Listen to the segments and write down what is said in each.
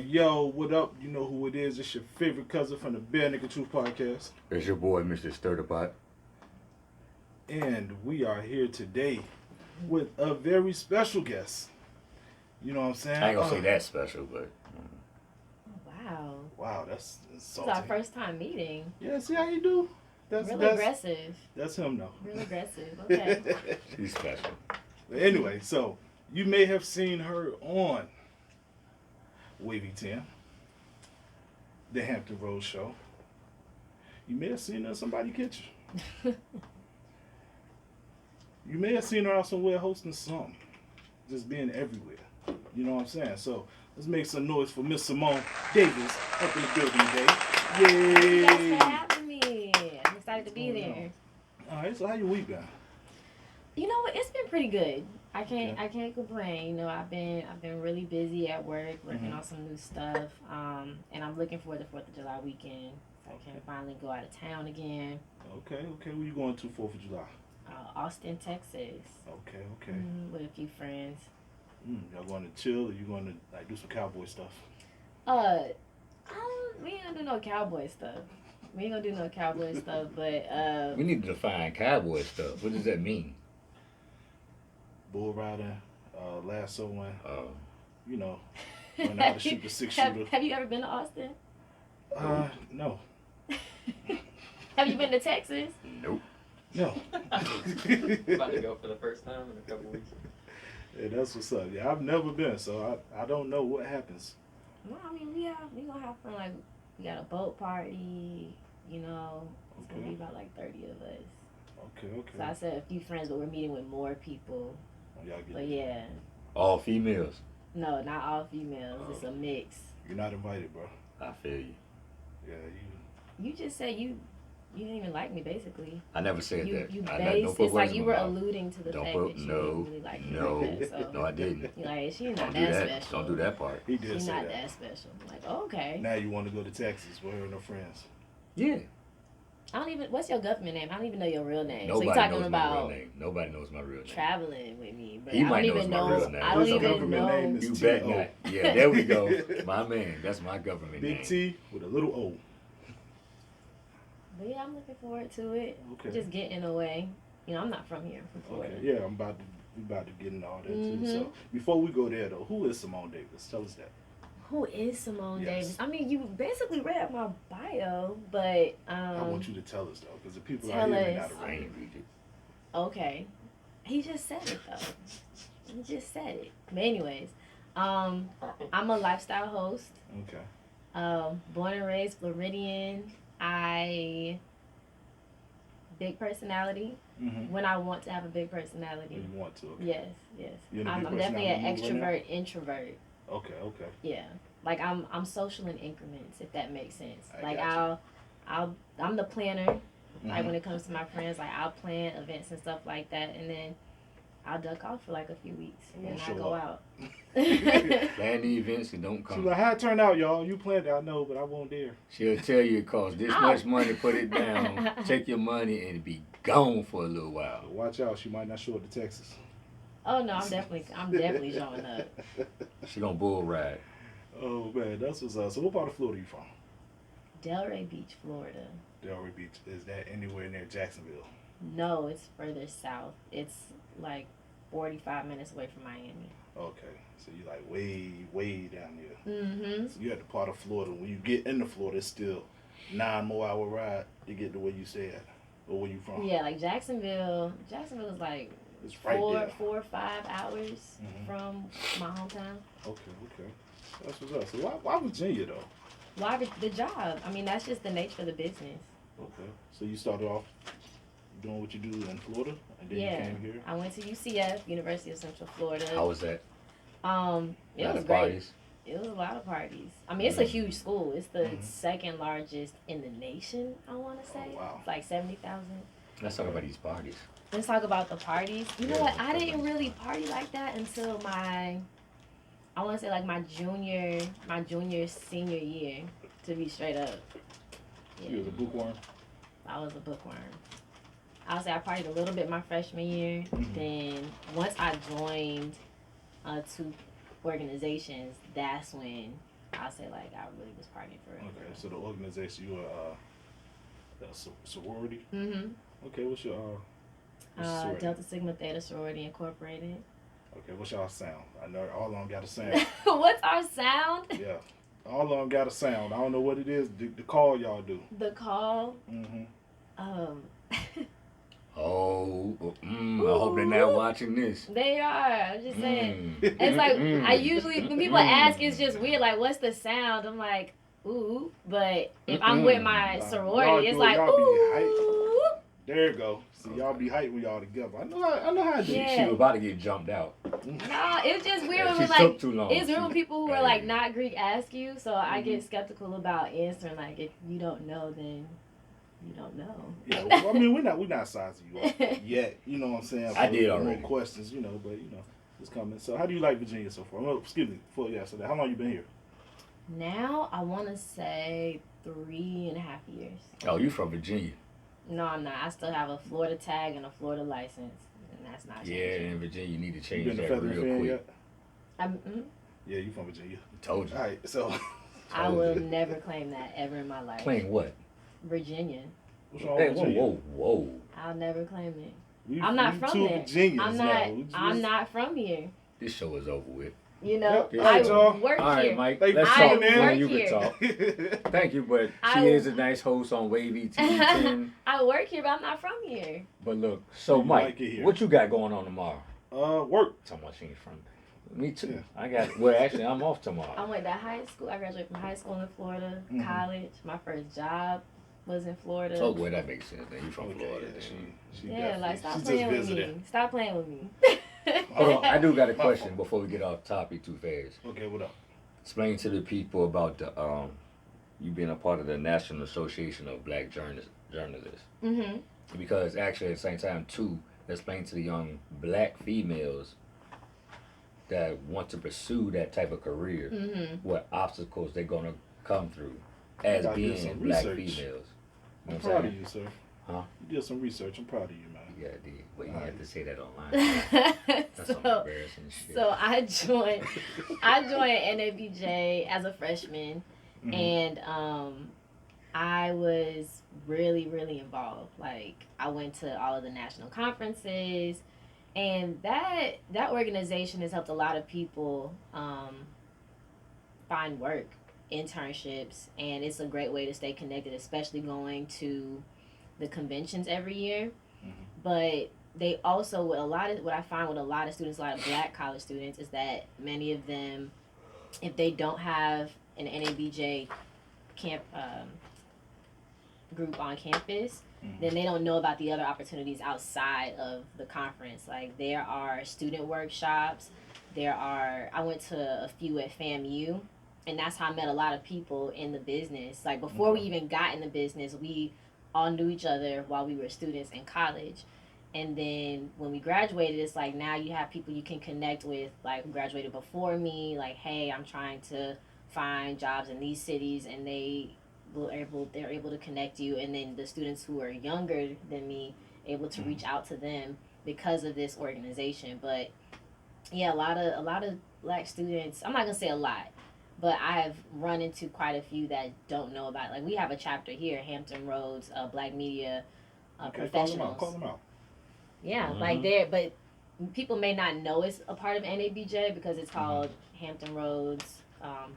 Yo, what up? You know who it is. It's your favorite cousin from the Bare Nigga Truth Podcast. It's your boy, Mr. Sturderpot. And we are here today with a very special guest. You know what I'm saying? I ain't gonna say that special, but Wow. Wow, that's This is insulting. our first time meeting. Yeah, see how you do? Really aggressive. That's him, though. Real aggressive. Okay. she's special. But anyway, so you may have seen her on Wavy 10, the Hampton Road Show. You may have seen her in somebody's kitchen. You may have seen her out somewhere hosting something. Just being everywhere. You know what I'm saying? So let's make some noise for Miss Symone Davis up in the building today. Yay! Thank you guys for having me. I'm excited to be there. Alright, so how your week been? You know what? It's been pretty good. I can't complain. You know, I've been really busy at work, working on some new stuff. And I'm looking forward to 4th of July weekend. So I can finally go out of town again. Okay. Where you going to 4th of July? Austin, Texas. Okay. With a few friends. Y'all going to chill or you going to like do some cowboy stuff? We ain't gonna do no cowboy stuff. But We need to define cowboy stuff. What does that mean? Bull riding, lassoing, Oh, you know, learn how to shoot the 6-shooter. Have you ever been to Austin? No. Have you been to Texas? nope. No. About to go for the first time in a couple weeks. Yeah, that's what's up. Yeah, I've never been, so I don't know what happens. Well, I mean, we gonna have fun. Like, we got a boat party. You know, it's gonna be about like 30 of us. Okay. So I said a few friends, but we're meeting with more people. Oh, y'all get But yeah, All females. no, not all females. It's a mix. You're not invited, bro. I feel you. Yeah, You just said you didn't even like me, basically. I never said that. You I base, don't put it's words like in you my were mouth. alluding to the Don't fact put that you no, didn't really like me. no, like that, so. no. I didn't. You're like, she's not Don't do that that. special. Don't do that part. he did She's say not that. that special. I'm like, oh, okay. Now you want to go to Texas with her and her friends. Yeah. I don't even. What's your government name? I don't even know your real name. Nobody so you're talking knows my real about name. Nobody knows my real name. traveling with me, but He I don't might know even my know. real name. I don't His even government know. name is You T.O. bet not. Yeah, there we go. My man. That's my government Big name. T with a little O. But yeah, I'm looking forward to it. Okay. Just getting away. You know, I'm not from here. I'm from Florida. Okay. Yeah, we about to get into all that too. Mhm. So before we go there though, who is Symone Davis? Tell us that. Who is Symone Yes. Davis? I mean, you basically read my bio, but I want you to tell us though, because the people tell out here may us. not I have ain't read it. read it. okay. He just said it though. He just said it. But anyways, I'm a lifestyle host. Okay. Born and raised Floridian. Big personality. Mm-hmm. When I want to have a big personality. You want to? Okay. Yes. You in a I'm big definitely an personality mood right extrovert, introvert. Okay. Yeah. Like I'm social in increments, if that makes sense. I Like got I'm the planner. Like Mhm. when it comes to my friends, like I'll plan events and stuff like that, and then I'll duck off for like a few weeks and Won't then I show go up. out. Plan the events and don't She's come. like, how it turned out, y'all? You planned it, I know, but I won't dare. She'll tell you it costs this Ow. much money, put it down, take your money, and be gone for a little while. So watch out, she might not show up to Texas. Oh no, I'm definitely showing up. She gonna bull ride. Oh man, that's what's up. So what part of Florida are you from? Delray Beach, Florida. Delray Beach. Is that anywhere near Jacksonville? No, it's further south. It's like 45 minutes away from Miami. Okay. So you like way down there. Mm-hmm. So you're at the part of Florida. When you get into Florida, it's still 9 more hour ride to get to where you stay at. Or where you from? Yeah, like Jacksonville is like It's right there. 4 or 5 hours Mhm. from my hometown. Okay. That's what's up. So why Virginia though? Why the job? I mean, that's just the nature of the business. Okay. So you started off doing what you do in Florida, and then Yeah. you came here. I went to UCF, University of Central Florida. How was that? It Lot was of great. parties. It was a lot of parties. I mean, it's a huge school. It's the Mhm. second largest in the nation, I want to say. Oh, wow. It's like 70,000. Let's talk about these parties. Let's talk about the parties. You know Yeah, what? I let's talk didn't about really party like that until I want to say like my junior, senior year, to be straight up. Yeah. You was a bookworm. I was a bookworm. I'll say I partied a little bit my freshman year. Mhm. Then once I joined two organizations, that's when I'll say like I really was partying for real. Okay, so the organization, you are a sorority. Mm-hmm. Okay, what's your sorority? Delta Sigma Theta Sorority Incorporated. Okay, what's y'all sound? I know all of them got a sound. What's our sound? Yeah, all of them got a sound. I don't know what it is. The call y'all do. The call. Mm-hmm. Oh, I hope they're not watching this. They are. I'm just saying. Mm. It's like Mm. I usually when people ask, it's just weird. Like, what's the sound? I'm like, ooh. But if I'm with my sorority, it's do it, like y'all be ooh. There you go. See, y'all be hyped when y'all together. I know how to do Yeah. She was about to get jumped out. No, it's just weird Yeah, when she like took too long. it's weird when people who are like Hey. not Greek ask you. So I get skeptical about answering. Like, if you don't know, then you don't know. Yeah, well, I mean, we're not sizing you up yet. You know what I'm saying? I did more already. questions, but it's coming. So, how do you like Virginia so far? Well, excuse me, before you answer that, how long you been here? Now I want to say 3.5 years. Oh, you from Virginia? No, I'm not. I still have a Florida tag and a Florida license, and that's not Yeah, changing. in Virginia, you need to You change been to that Feather real Fan quick. yet? I'm, Yeah, you from Virginia. Told you. All right, so I will never claim that ever in my life. Claim what? Virginia. what's wrong Hey, with whoa, Virginia? I'll never claim it. We, I'm not we from two there. Virginians I'm now. not. We just- I'm not from here. This show is over with. You know, Yep. I Alright, y'all. work All right, here. Mike. Thank you Let's for talk. tuning in. Man, you Work can talk. Thank you, but I- she is a nice host on Wavy TV10. I work here, but I'm not from here. But look, so You Mike, like it here. what you got going on tomorrow? Work. Someone she ain't from. Me too. Yeah. I got. Well, actually, I'm off I tomorrow. went to high school. I graduated from high school in Florida. Mhm. College. My first job was in Florida. Oh, well, that makes sense. Then you from Okay, Florida. yeah, Then. she Yeah, like definitely- stop she's playing just with visiting. me. Stop playing with me. Hold on, I do got a My question fault. before we get off topic too fast. Okay, what up? Explain to the people about the you being a part of the National Association of Black Journalists. Mhm. Because actually, at the same time, too, explain to the young black females that want to pursue that type of career Mhm. what obstacles they're gonna come through as Gotta do being some black research. females. You know I'm what proud I'm of saying? you, sir. Huh? You did some research. I'm proud of you, man. Yeah, I did. But you Alright. have to say that online. That's some so, embarrassing shit. so I joined NABJ as a freshman, Mhm. and I was really, really involved. Like, I went to all of the national conferences, and that organization has helped a lot of people find work, internships, and it's a great way to stay connected, especially going to the conventions every year. Mhm. But they also, what I find with a lot of students, a lot of black college students, is that many of them, if they don't have an NABJ camp group on campus, Mhm. then they don't know about the other opportunities outside of the conference. Like, there are student workshops. I went to a few at FAMU, and that's how I met a lot of people in the business. Like, before we Okay. even got in the business, we all knew each other while we were students in college. And then when we graduated, it's like now you have people you can connect with, like, who graduated before me. Like, hey, I'm trying to find jobs in these cities, and they're able to connect you. And then the students who are younger than me, able to reach out to them because of this organization. But yeah, a lot of black students, I'm not gonna say a lot, but I have run into quite a few that don't know about it. Like, we have a chapter here, Hampton Roads Black Media Okay, Professionals. call them out. Yeah, Mhm. like, but people may not know it's a part of NABJ because it's called Hampton Roads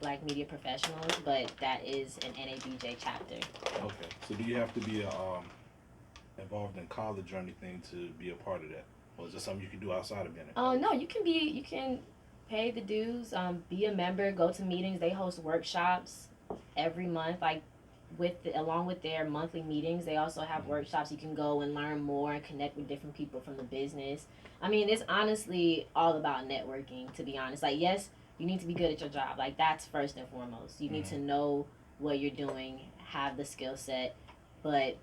Black Media Professionals, but that is an NABJ chapter. Okay, so do you have to be involved in college or anything to be a part of that, or is it something you can do outside of being in Oh college? no, you can pay the dues, be a member, go to meetings. They host workshops every month, like along with their monthly meetings. They also have workshops you can go and learn more and connect with different people from the business. I mean, it's honestly all about networking, to be honest. Like, yes, you need to be good at your job. Like, that's first and foremost. You need to know what you're doing, have the skill set, but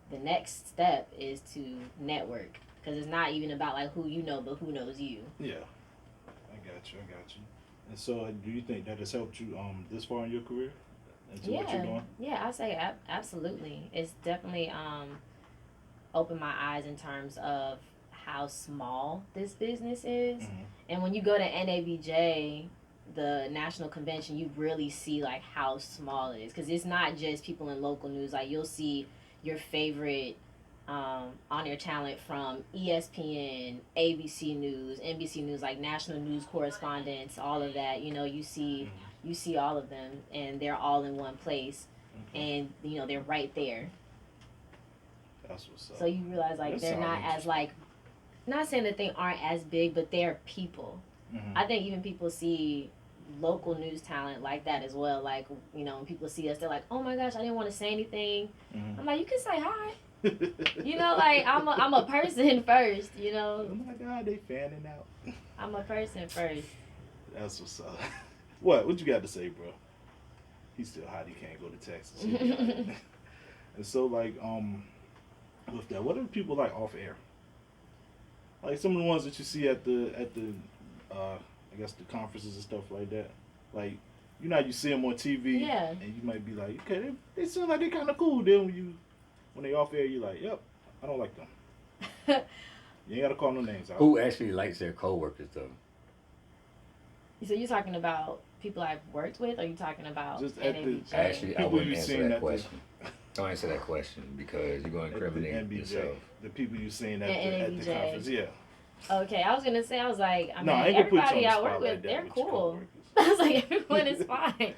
the next step is to network, because it's not even about like who you know, but who knows you. Yeah, I got you. And so, do you think that has helped you this far in your career into what you're doing? Yeah, I say absolutely. It's definitely opened my eyes in terms of how small this business is. Mhm. And when you go to NABJ, the national convention, you really see like how small it is, because it's not just people in local news. Like you'll see your favorite on air talent from ESPN, ABC News, NBC News, like national news correspondents, all of that. You see all of them, and they're all in one place, and they're right there. That's what's up. So you realize like they're not as like, not saying that they aren't as big, but they're people. I think even people see local news talent like that as well. Like, when people see us, they're like, oh my gosh, I didn't want to say anything. I'm like, you can say hi. Like I'm a person first, Oh my God, they fanning out. I'm a person first. That's what's up. What you got to say, bro? He's still hot. He can't go to Texas. And so, like, with that, what are people like off air? Like some of the ones that you see at the I guess the conferences and stuff like that. Like, you see them on TV, Yeah. and you might be like, okay, they seem like they kind of cool. Then when they off air, you're like, yep, I don't like them. You ain't gotta call no names out. Who actually likes their coworkers though? So you're talking about people I've worked with, or you talking about Just at the- NABJ? Actually, I People wouldn't you've answer seen that at the- question. Don't answer that question because you're going to At the incriminate NBJ, yourself. the people you seen at And the NBJ. conference, yeah. Okay, I was gonna say, I was like, I No, I mean, ain't gonna put you everybody on the I spot work like with, that they're with your cool. coworkers. I was like, everyone is fine.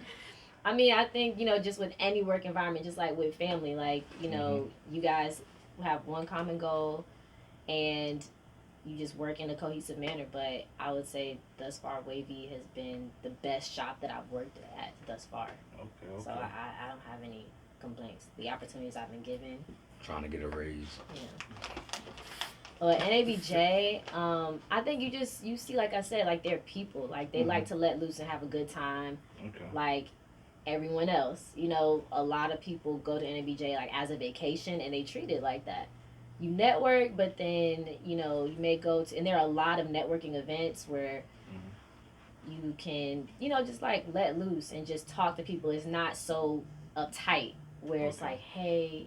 I mean, I think, just with any work environment, just like with family, like, you guys have one common goal and you just work in a cohesive manner. But I would say thus far, Wavy has been the best shop that I've worked at thus far. Okay. So I don't have any complaints. The opportunities I've been given. Trying to get a raise. Yeah. But NABJ, I think you see, like I said, like they're people. Like they like to let loose and have a good time. Okay. Like everyone else. A lot of people go to NABJ like as a vacation and they treat it like that. You network, but then, you may go to, and there are a lot of networking events where you can, just like let loose and just talk to people. It's not so uptight where it's like, hey,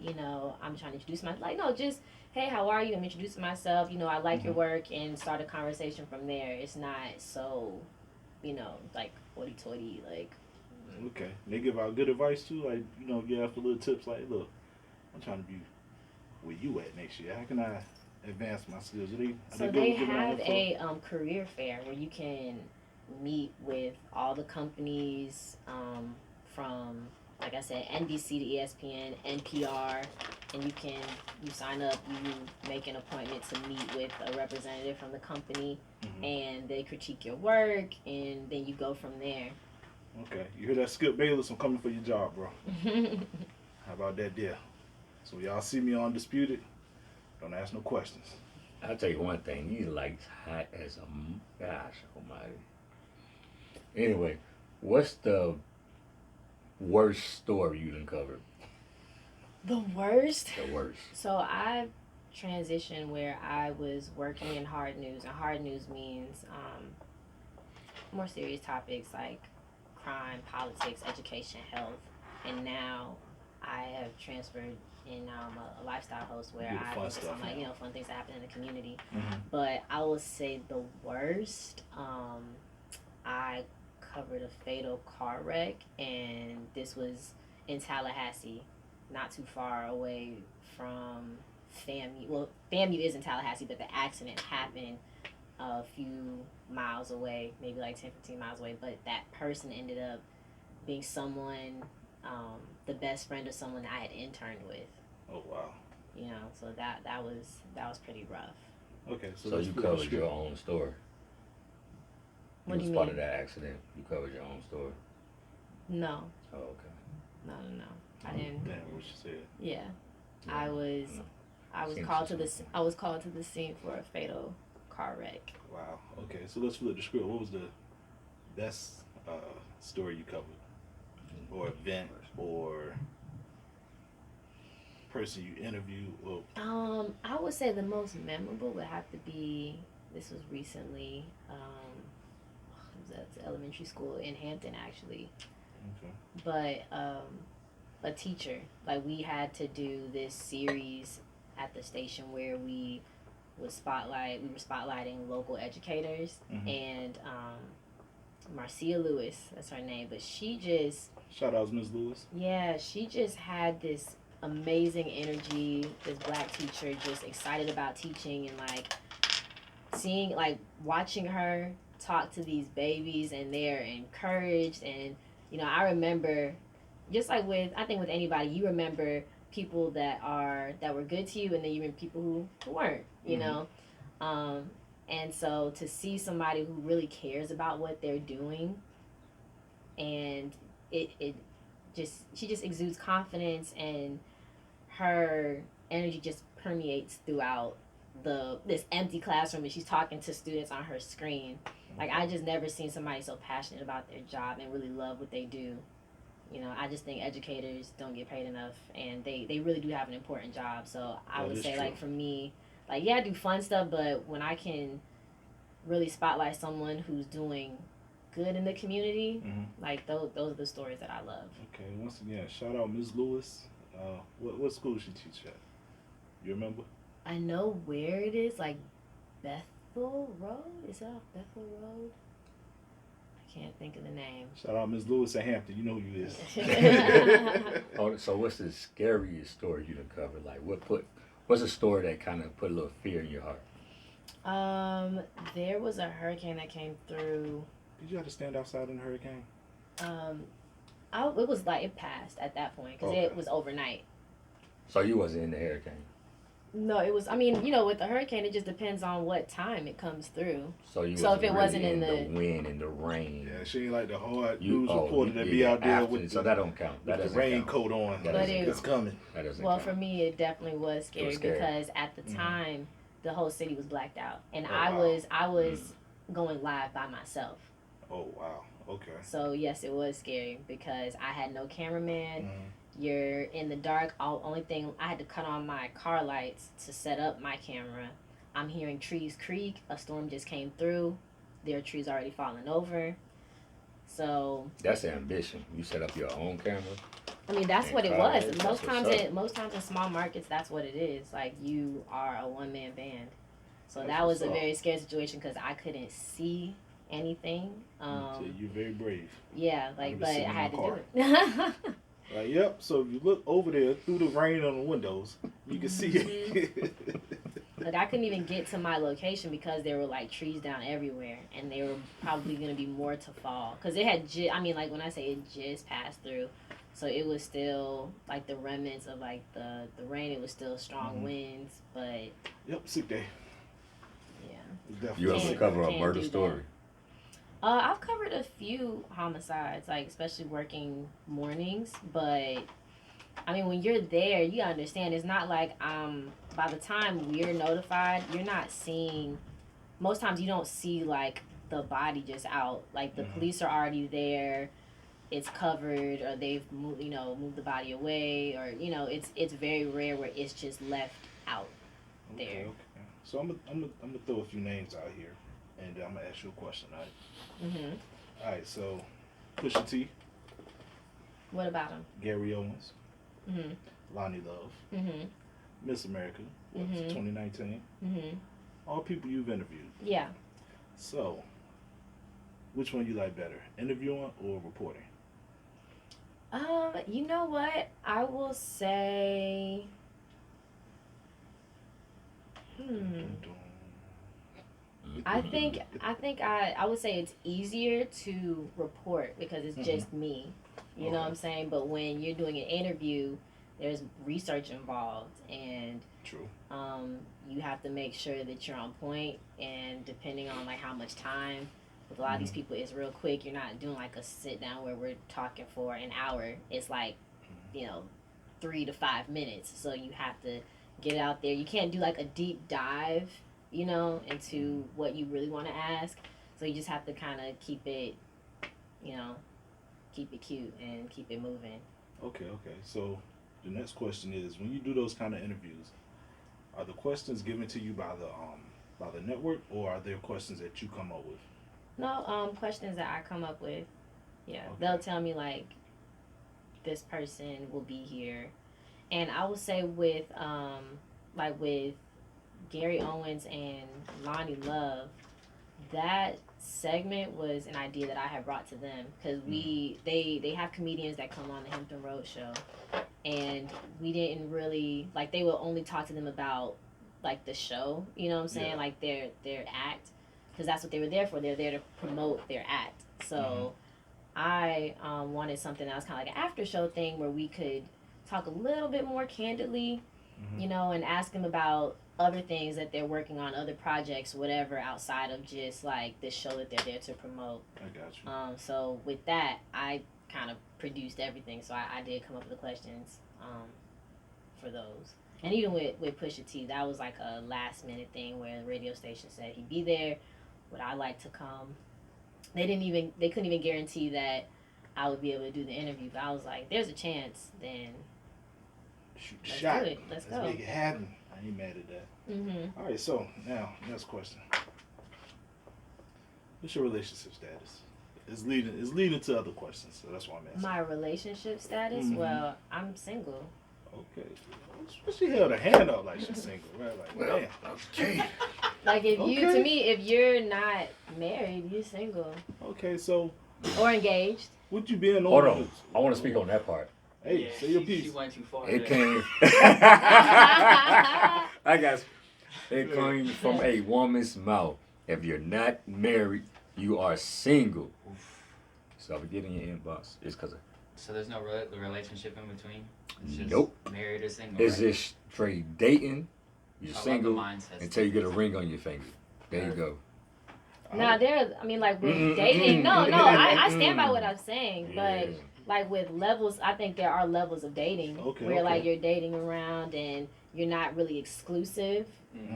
I'm trying to introduce myself. Like, no, just, hey, how are you? I'm introducing myself. I like your work, and start a conversation from there. It's not so, like hoity-toity, like. Okay. They give out good advice too, like, give out the little tips like, look, I'm trying to be where you at next year. How can I advance my skills? So they have a career fair where you can meet with all the companies from, like I said, NBC to ESPN, NPR, and you sign up, you make an appointment to meet with a representative from the company, and they critique your work, and then you go from there. Okay. You hear that, Skip Bayless? I'm coming for your job, bro. How about that deal? So y'all see me on Undisputed, don't ask no questions. I'll tell you one thing. You like hot as a gosh almighty. Anyway, what's the worst story you done covered? The worst? The worst. So I transitioned where I was working in hard news, and hard news means more serious topics like crime, politics, education, health, and now I have transferred and now I'm a lifestyle host where I focus on like fun things that happen in the community. But I will say the worst, I covered a fatal car wreck, and this was in Tallahassee, not too far away from FAMU. Well, FAMU is in Tallahassee, but the accident happened a few miles away, maybe like 10, 15 miles away. But that person ended up being someone, the best friend of someone I had interned with. Oh wow. So that was pretty rough. Okay, so you covered your own story. What do you mean? Part of that accident, you covered your own story. No. Oh, okay. No. I didn't. Damn, what she said. Yeah. Yeah. I was called to the scene for a fatal car wreck. Wow. Okay, so let's flip the script. What was the best story you covered, or event, or person you interviewed? Or I would say the most memorable would have to be, this was recently, it was at elementary school in Hampton actually. Okay. But a teacher, like we had to do this series at the station where we were spotlighting local educators, and Marcia Lewis, that's her name, but she just, Shout out to Ms. Lewis. yeah, she just had this amazing energy, this black teacher just excited about teaching, and like seeing, like watching her talk to these babies and they're encouraged. And you know, I remember, just like with, I think with anybody, you remember people that were good to you, and then you remember people who weren't, you know. And so to see somebody who really cares about what they're doing, and it just, she just exudes confidence, and her energy just permeates throughout this empty classroom, and she's talking to students on her screen. Like, I just never seen somebody so passionate about their job and really love what they do. You know, I just think educators don't get paid enough, and they really do have an important job. So I would say, like, for me, like, yeah, I do fun stuff, but when I can really spotlight someone who's doing good in the community, like, those are the stories that I love. Okay, once again, shout out Ms. Lewis. What school does she teach at? You remember? I know where it is, like Bethel Road? Is that off Bethel Road? I can't think of the name. Shout out Ms. Lewis at Hampton. You know who you is. Oh, so what's the scariest story you done covered? Like, what's a story that kind of put a little fear in your heart? There was a hurricane that came through. Did you have to stand outside in the hurricane? It was like, it passed at that point, because it was overnight. So you wasn't in the hurricane? No, it was, I mean, you know, with the hurricane, it just depends on what time it comes through. So if it wasn't in the wind and the rain. Yeah, she ain't like the hard news reporter that be out there with so that don't count. That the raincoat on. It's coming. That doesn't well, count. for me, it definitely was scary, because at the time, the whole city was blacked out, and I was going live by myself. Oh wow. Okay. So yes, it was scary, because I had no cameraman. You're in the dark. Only thing, I had to cut on my car lights to set up my camera. I'm hearing trees creak. A storm just came through. There are trees already falling over. So that's ambition. You set up your own camera. I mean, that's what it was. Most Most times in small markets, that's what it is. Like, you are a one-man band. So that was a very scary situation, because I couldn't see anything. You're very brave. Yeah, like, but I had to do it. Like, yep. So if you look over there through the rain on the windows, you can see it. Like, I couldn't even get to my location, because there were like trees down everywhere, and they were probably gonna be more to fall. Cause it had, I mean, like, when I say it just passed through, so it was still like the remnants of like the rain. It was still strong winds, but yep, sick day. Yeah. You ever cover a murder story? I've covered a few homicides, like, especially working mornings, but I mean, when you're there, you understand, it's not like, by the time we're notified, you're not seeing, most times you don't see, like, the body just out. Like, the police are already there, it's covered, or they've moved the body away, or, you know, it's very rare where it's just left out there. Okay. So I'm gonna throw a few names out here, and I'm gonna ask you a question, all right? All right, so Pusha T. What about him? Gary Owens. Lonnie Love. Miss America. 2019. All people you've interviewed. Yeah. So, which one you like better, interviewing or reporting? You know what? I will say. I think I would say it's easier to report, because it's just me. You know what I'm saying? But when you're doing an interview, there's research involved, and True. You have to make sure that you're on point, and depending on like how much time, with a lot of these people, it's real quick. You're not doing like a sit down where we're talking for an hour. It's like, 3 to 5 minutes. So you have to get out there. You can't do like a deep dive, into what you really want to ask. So you just have to kind of keep it cute and keep it moving. Okay. So the next question is, when you do those kind of interviews, are the questions given to you by the network, or are there questions that you come up with? No, questions that I come up with. Yeah, okay. They'll tell me like, this person will be here, and I would say with with Gary Owens and Lonnie Love, that segment was an idea that I had brought to them because they have comedians that come on the Hampton Road show, and we didn't really like they will only talk to them about like the show, you know what I'm saying, like their act, because that's what they were there for. They're there to promote their act. So I wanted something that was kind of like an after show thing where we could talk a little bit more candidly, you know, and ask them about other things that they're working on, other projects, whatever, outside of just like the show that they're there to promote. I got you. So with that, I kind of produced everything. So I did come up with the questions for those. And even with Pusha T, that was like a last minute thing where the radio station said he'd be there. Would I like to come? They couldn't even guarantee that I would be able to do the interview. But I was like, there's a chance, then Shoot the let's shot. do it. Let's go. Make it happen. I ain't mad at that. All right, so now next question. What's your relationship status? It's leading to other questions, so that's why I'm asking. My relationship status? Well, I'm single. Okay. She held her hand up like she's single, right? Like, Well, damn. okay. Like if you, Okay. to me, if you're not married, you're single Okay, so or engaged. what you being on? Hold on. I want to speak on that part. Hey, Yeah, say your she piece. went too far. It there. came. I guess it came from a woman's mouth. If you're not married, you are single. So if you get in your inbox, it's because of. So there's no relationship in between? It's just Nope. Married or single, It's right? just straight dating. You're I love single the mindset. until you get a ring on your finger. There you go. Now there, I mean, like with Mm-mm-mm-mm. dating. No, I stand by what I'm saying, Yeah. but like with levels, I think there are levels of dating Okay, where like okay. you're dating around and you're not really exclusive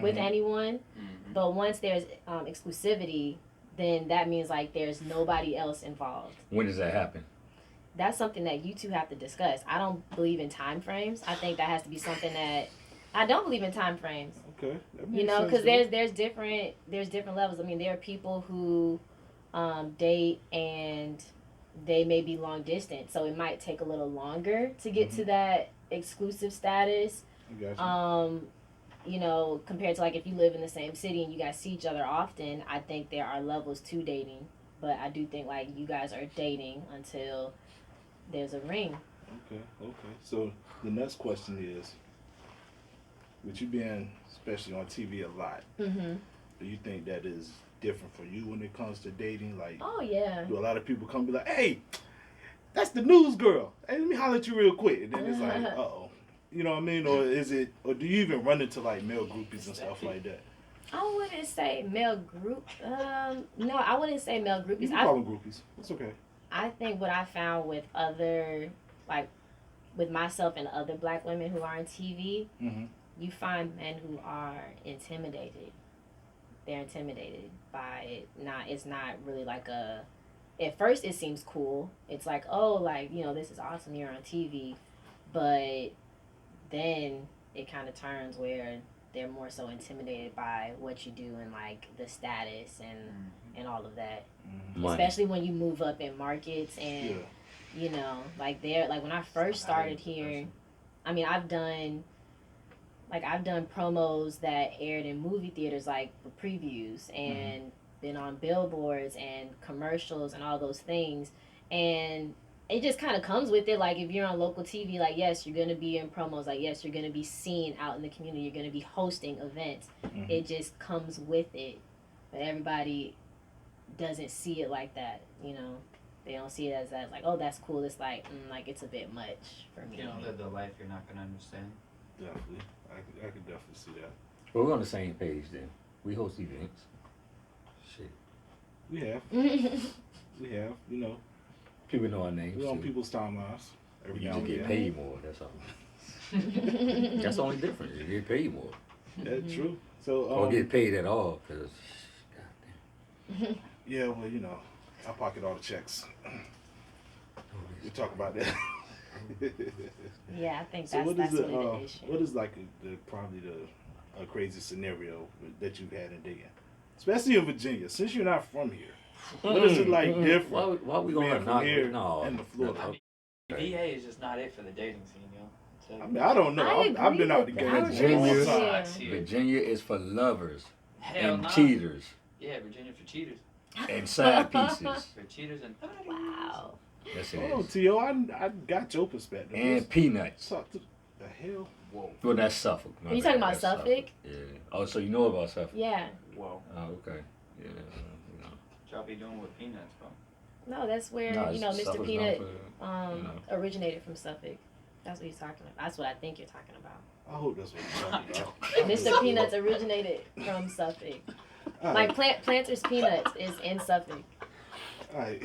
with Mhm. anyone. Mhm. But once there's exclusivity, then that means like there's nobody else involved. When does that happen? That's something that you two have to discuss. I don't believe in time frames. I think that has to be something that I don't believe in time frames. Okay. That You makes know, sense, because though. there's different levels. I mean, there are people who date and they may be long distance, so it might take a little longer to get to that exclusive status. I got you. You know, compared to like if you live in the same city and you guys see each other often, I think there are levels to dating. But I do think like you guys are dating until there's a ring. Okay. So the next question is, with you being especially on TV a lot, Mm-hmm. do you think that is different for you when it comes to dating? Like, Oh yeah. do a lot of people come be like, hey, that's the news girl. Hey, let me holler at you real quick. And then it's like, uh-oh. You know what I mean? Or do you even run into like male groupies and stuff like that? I wouldn't say male group. No, I wouldn't say male You groupies. can call them groupies. It's okay. I think what I found with other, like, with myself and other black women who are on TV, Mm-hmm. you find men who are intimidated. They're intimidated by it. It's not really like a. At first, it seems cool. It's like, oh, like, you know, this is awesome. You're on TV, but then it kind of turns where they're more so intimidated by what you do and like the status and all of that. Mm-hmm. Money. Especially when you move up in markets and Yeah. you know, like there, like when I first started here, I mean, I've done promos that aired in movie theaters, like for previews, and been on billboards and commercials and all those things, and it just kind of comes with it. Like if you're on local TV, like yes, you're gonna be in promos. Like yes, you're gonna be seen out in the community. You're gonna be hosting events. Mm-hmm. It just comes with it, but everybody doesn't see it like that. You know, they don't see it as that. Like, oh, that's cool. It's like, like it's a bit much for me. You don't live the life you're not gonna understand. Definitely. I could definitely see that. Well, we're on the same page then. We host events. Shit. We have. We have. You know, People know our names. we're on too. people's timelines. Every You now just and get then. paid more. That's all. That's the only difference. You get paid more. That's true. So, Or get paid at all. Because, yeah, well, you know, I pocket all the checks. We talk about that. Yeah, I think So that's what is that's the really the issue. what is like probably a crazy scenario that you've had in dating, especially in Virginia, since you're not from here? What is it like different? Why we being gonna from knock here it? No. and the Florida? no. VA is just not it for the dating scene, yo. So, I mean, I don't know. I've been out the game I for agree a long with time. you. Sucks here. Virginia is for lovers Hell and nah. cheaters. Yeah, Virginia for cheaters. and side pieces. For cheaters and thotties. Wow. Yes, it Hold on, is. T.O. I got your perspective. And peanuts. Talk to the hell. Whoa. Well, that's Suffolk. My Are you bad, talking about that's Suffolk? Yeah. Oh, so you know about Suffolk? Yeah. Whoa. Oh, okay. Yeah. You know. What y'all be doing with peanuts, bro? No, that's where No, Mr. Suffolk's Peanut known for, you know. originated from Suffolk. That's what he's talking about. That's what I think you're talking about. I hope that's what you're talking about. Mr. Peanuts originated from Suffolk. All Like right. Planters Peanuts is in Suffolk. All right.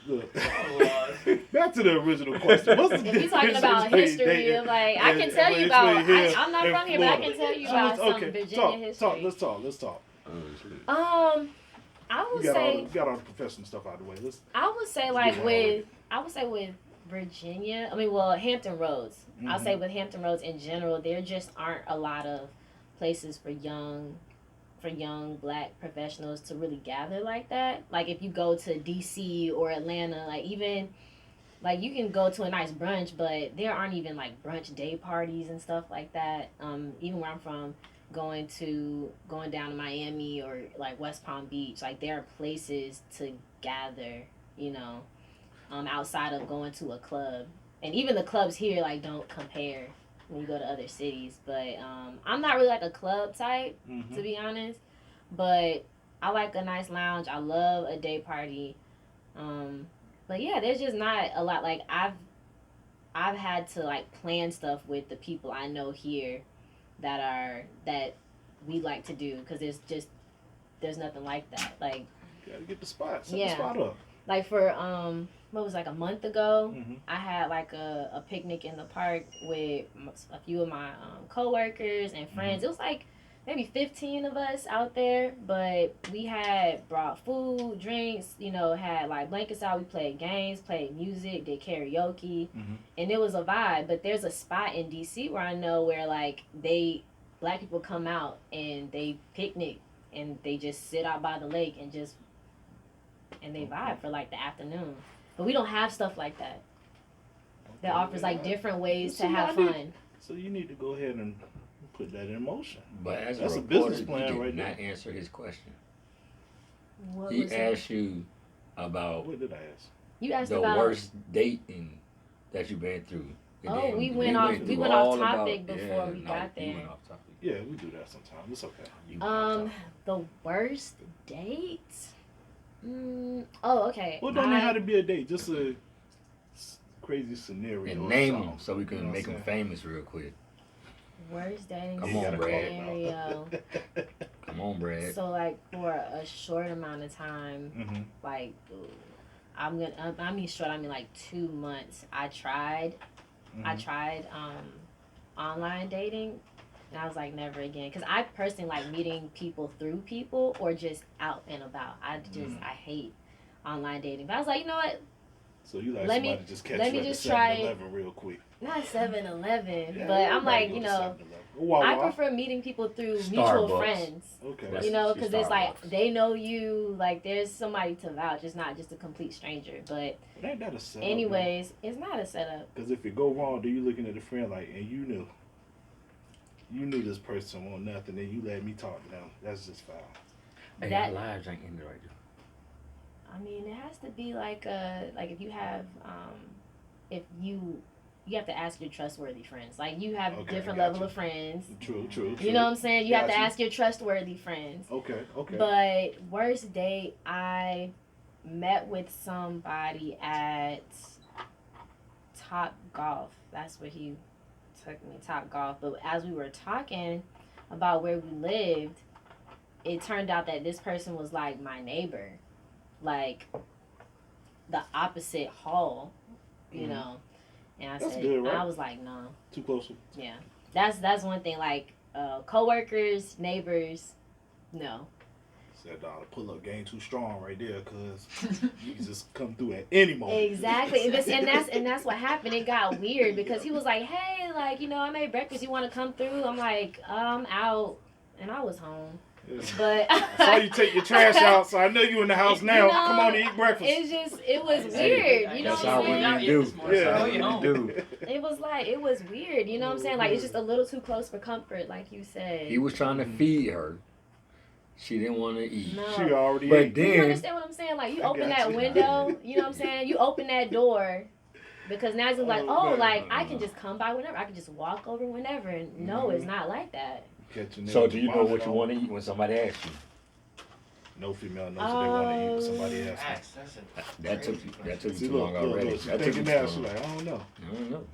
Look. Oh, Back to the original question. What's the If you're talking difference about between history dating of like, I can and- tell you about. between here I'm not and from here, but I Florida? can tell you So about let's- some okay, Virginia history. Let's talk. Oh, shit. I We would got say all the professional stuff out of the way. I would say with Virginia. I mean, well, Hampton Roads. I'll say with Hampton Roads in general, there just aren't a lot of places for young Black professionals to really gather like that. Like if you go to DC or Atlanta, like even like you can go to a nice brunch, but there aren't even like brunch day parties and stuff like that. Even where I'm from, going down to Miami or like West Palm Beach, like there are places to gather, outside of going to a club. And even the clubs here like don't compare when you go to other cities. But I'm not really like a club type, to be honest. But I like a nice lounge. I love a day party. But yeah, there's just not a lot. Like I've had to like plan stuff with the people I know here that we like to do, because there's nothing like that. Like You gotta get the spot. Set the spot up. like for what was like a month ago, Mm-hmm. I had like a picnic in the park with a few of my coworkers and friends. It was like maybe 15 of us out there, but we had brought food, drinks, had like blankets out. We played games, played music, did karaoke, and it was a vibe. But there's a spot in DC where I know where like Black people come out and they picnic and they just sit out by the lake and they vibe for like the afternoon. But we don't have stuff like that. That offers like different ways to have fun. So you need to go ahead and put that in motion. But as That's a a reporter, business plan you right did not there. answer his question. What He was it? asked you about What did I ask? You asked the about. worst dating that you've been through. And Oh, then we went off through off all topic about- before yeah, we no, got you there. went off topic. Yeah, we do that sometimes. It's okay. You went off topic. The worst date? Oh, okay. Well, don't need how to be a date. Just a crazy scenario. And or name something. them so we can You know what make I'm them saying? famous real quick. Worst dating Come You on, gotta call Brad. them scenario. out. Come on, Brad. So like for a short amount of time, Mhm. like I mean short, I mean like 2 months. I tried online dating, and I was like never again, because I personally like meeting people through people or just out and about. I hate online dating. But I was like, you know what? So you like Let somebody me- just catch let you me at just the try 7-Eleven real quick. Not 7-Eleven, Yeah, but I'm everybody like, go you to know, 7-Eleven. Wawa. I prefer meeting people through mutual Starbucks. friends. Okay. That's- You know, she's because it's like Starbucks. they know you, like there's somebody to vouch. It's not just a complete stranger. But But ain't that a setup? anyways, it's not a setup. Because if it go wrong, then you looking at the friend like, and you knew this person want nothing, and you let me talk to them. That's just foul. Hey, that- our lives ain't ended right now. I mean, it has to be like if you have if you have to ask your trustworthy friends. Like you have Okay, different got level you. of friends. True. You know what I'm saying? You have to Got you. ask your trustworthy friends. Okay. But worst date, I met with somebody at Top Golf. That's where he took me, Top Golf. But as we were talking about where we lived, it turned out that this person was like my neighbor, like the opposite hall, you Mhm. know. And I That's said, good, right? I was like, no. Too close. Yeah, that's one thing. Like coworkers, neighbors, no. Said, the pull-up game too strong right there, cause you can just come through at any moment. Exactly, and that's what happened. It got weird because he was like, "Hey, like I made breakfast. You want to come through?" I'm like, "I'm out," and I was home. Yeah. But I saw you take your trash out, so I know you in the house now. You know, Come on and eat breakfast. it was weird. You know That's what how I'm saying? women do. That's Yeah. how women do. It was weird. You know what I'm saying? Like it's just a little too close for comfort, like you said. He was trying to feed her. She didn't want to eat. No. She already But ate. You then, understand what I'm saying? Like you I open got that you. window, you know what I'm saying? You open that door because now it's like, Oh, oh, man. like I can just come by whenever. I can just walk over whenever. And no, it's Mhm. not like that. Catching so them do you know what you want to eat when somebody asks you? No female knows what they want to eat, but somebody asks me. That's a That took crazy that took See, you too long look, already. look, she's That took you thinking too now. She's long. like, I don't know. I don't know.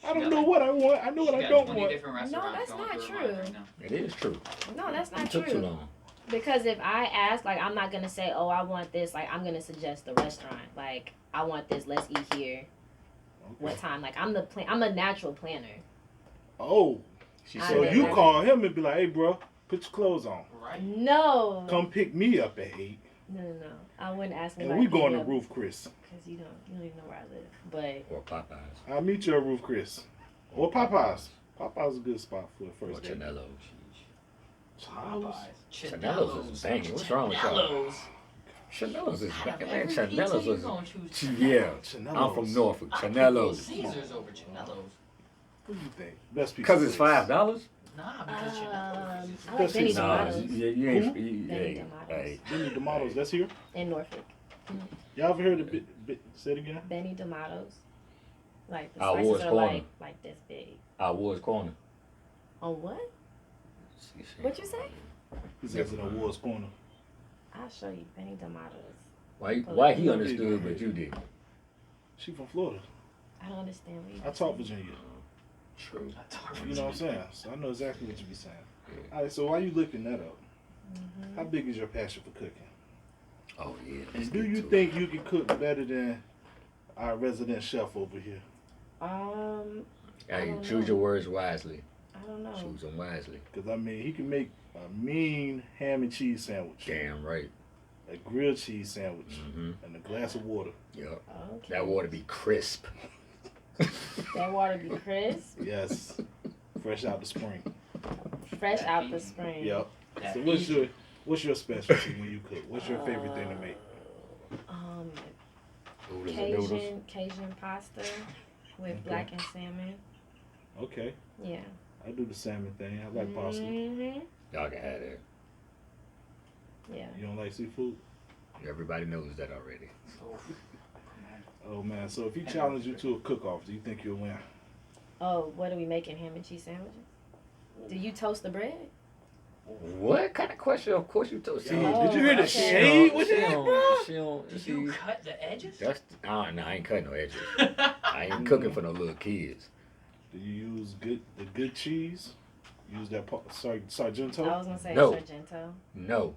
I don't know what I want. I know what I don't want. Different restaurants that's going not through her mind true. right now. It is true. No, that's It not took too true. long. Because if I ask, like, I'm not gonna say, oh, I want this. Like, I'm gonna suggest the restaurant. Like, I want this. Let's eat here. What time? Like, I'm a natural planner. Oh, She I so said you that. call him and be like, hey, bro, put your clothes on. Right. No. Come pick me up at 8. No. I wouldn't ask And anybody. we going to Roof Chris. Because you don't even know where I live. But Or Popeyes. I'll meet you at Roof Chris. Or Popeyes. Popeyes is a good spot for the Or first date. Chanello's. Chanel's? Chanel's is banging. What's wrong with y'all? Chanel's. Chanel's is banging. Man, Every pizza Chanel's you is... gonna choose Yeah. Chanel's. I'm from Norfolk. I could Chanel's. go Caesars over Chanel's. What do you think? Best pizza Because it's place. $5? Nah, because Chanel's. I like That's Benny his Nah, Tomatoes you ain't... Who? Benny Hey, Tomatoes. hey. Benny D'Amato's, that's here? in Norfolk. Y'all ever heard of say it again? Benny Tomatoes. Like the Our slices Ward's are Corner. like this big. Our Ward's Corner. On what? What you say? He says in a Ward's Corner. I'll show you Benny Tomatoes. Why he understood but you didn't? She from Florida. I don't understand what you I taught Virginia. True. You know what I'm saying? So I know exactly what you be saying. All right, so why you looking that up? Mm-hmm. How big is your passion for cooking? Oh, yeah. And do you think you can cook better than our resident chef over here? I Hey, don't choose know. your words wisely. I don't know. Choose them wisely. Because, I mean, he can make a mean ham and cheese sandwich, Damn right. a grilled cheese sandwich, Mm-hmm. and a glass of water. Yep. Okay. That water be crisp. That water be crisp, Yes. Fresh out the spring. fresh out the spring. Yep. That So easy. what's your specialty when you cook? What's your favorite thing to make? Noodles and noodles. Cajun pasta with Okay. black and salmon. Okay. Yeah. I do the salmon thing. I like pasta. Mm-hmm. Y'all can have that. Yeah. You don't like seafood? Everybody knows that already. Oh man, so if he challenged you to a cook-off, do you think you'll win? Oh, what are we making? Ham and cheese sandwiches? Do you toast the bread? What kind of question? Of course you told. See, Oh, did you hear the okay. shade with she that, don't- bro? She don't. Did See, you cut the edges? that's no, I ain't cutting no edges. I ain't cooking for no little kids. Do you use the good cheese? Use that Sargento? I was gonna say No. Sargento. No,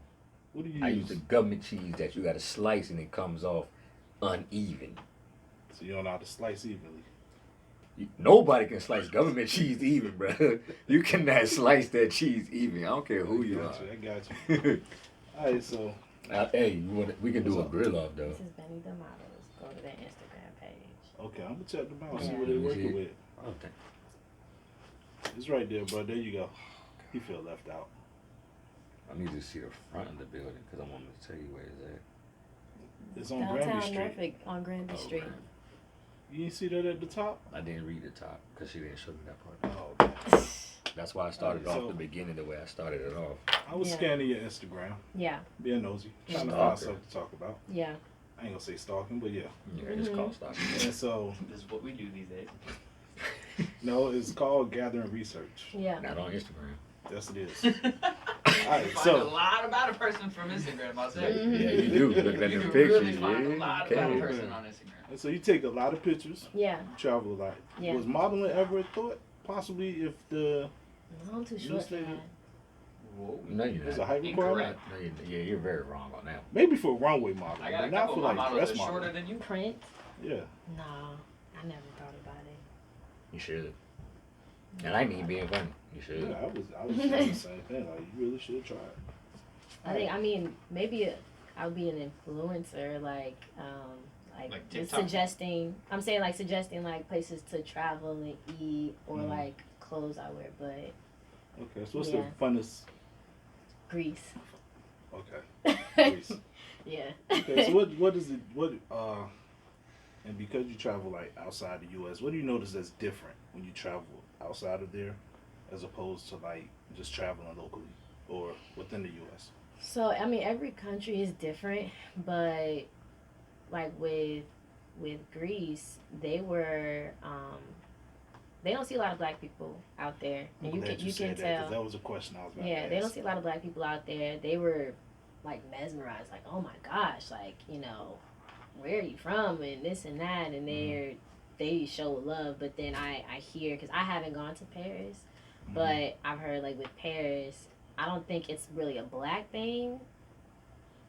What do you I use? use the government cheese that you got to slice and it comes off uneven. So you don't know how to slice evenly. Nobody can slice government cheese even, bro. You cannot slice that cheese even. I don't care who you are. I got you. All right, so Hey, we can do a What's up? grill off though. This is Benny D'Amato's. Go to their Instagram page. okay, I'm gonna check them out. See Yeah. what they're working Yeah. with. Okay. It's right there, bro. There you go. He feel left out. I need to see the front of the building because I want to tell you where it's at. It's on Granby Downtown Street. Norfolk on Granby Street. right. You didn't see that at the top? I didn't read the top because she didn't show me that part. Oh, man. That's why I started So- off the beginning the way I started it off. I was Yeah. scanning your Instagram, Yeah, being nosy, trying to Stalker. find something to talk about. yeah. I ain't gonna say stalking, but yeah. Yeah, it's Mhm. called stalking. And so, This is what we do these days. no, it's called gathering research. Yeah. Not on Instagram. Yes, it is. You Alright, find so- a lot about a person from Instagram, I'll say. Mhm. Yeah, you do. Looking at You the can pictures, really find a yeah. lot you about a can. person on Instagram. And so you take a lot of pictures, Yeah. you travel a lot. Yeah. Was modeling ever a thought? Possibly if the No, I'm too short for stated- that. Whoa. No, you're there's a not. height requirement, Incorrect. No, yeah, you're very wrong on that. maybe for runway modeling, I got but a not couple for of my like models dress that's shorter modeling. than you. Print? Yeah. No, I never thought about it. You should. And I ain't even being funny. You should. Yeah, I was saying the same thing. Like you really should try it. I mean, maybe I'll be an influencer, like Like just TikTok? suggesting. I'm saying like suggesting like places to travel and eat, or Mhm. like clothes I wear, but Okay, so what's Yeah. the funnest? Greece. Okay. Greece. Yeah. Okay, so what is it? And because you travel like outside the U.S., what do you notice that's different when you travel outside of there, as opposed to like just traveling locally or within the U.S.? So I mean, every country is different, but like with Greece, they don't see a lot of black people out there, and I'm glad you said can that, 'cause tell. that was a question I was about to Yeah, ask. they don't see a lot of black people out there. They were like mesmerized, like, oh my gosh, like, where are you from and this and that, and they show love. But then I hear, because I haven't gone to Paris, but I've heard like with Paris, I don't think it's really a black thing,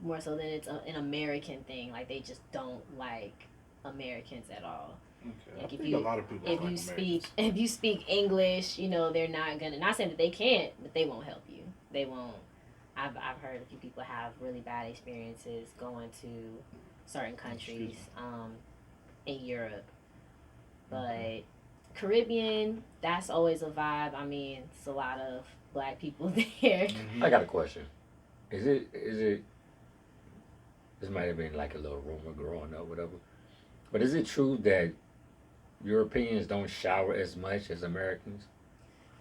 more so than it's an American thing. Like they just don't like Americans at all. Okay. Like I think a lot of people if don't you like speak Americans. if you speak English, they're not gonna, not saying that they can't, but they won't help you. They won't. I've heard a few people have really bad experiences going to certain countries in Europe, but Caribbean, that's always a vibe. I mean, it's a lot of black people there. I got a question. Is it? This might have been like a little rumor growing up, whatever. But is it true that Europeans don't shower as much as Americans?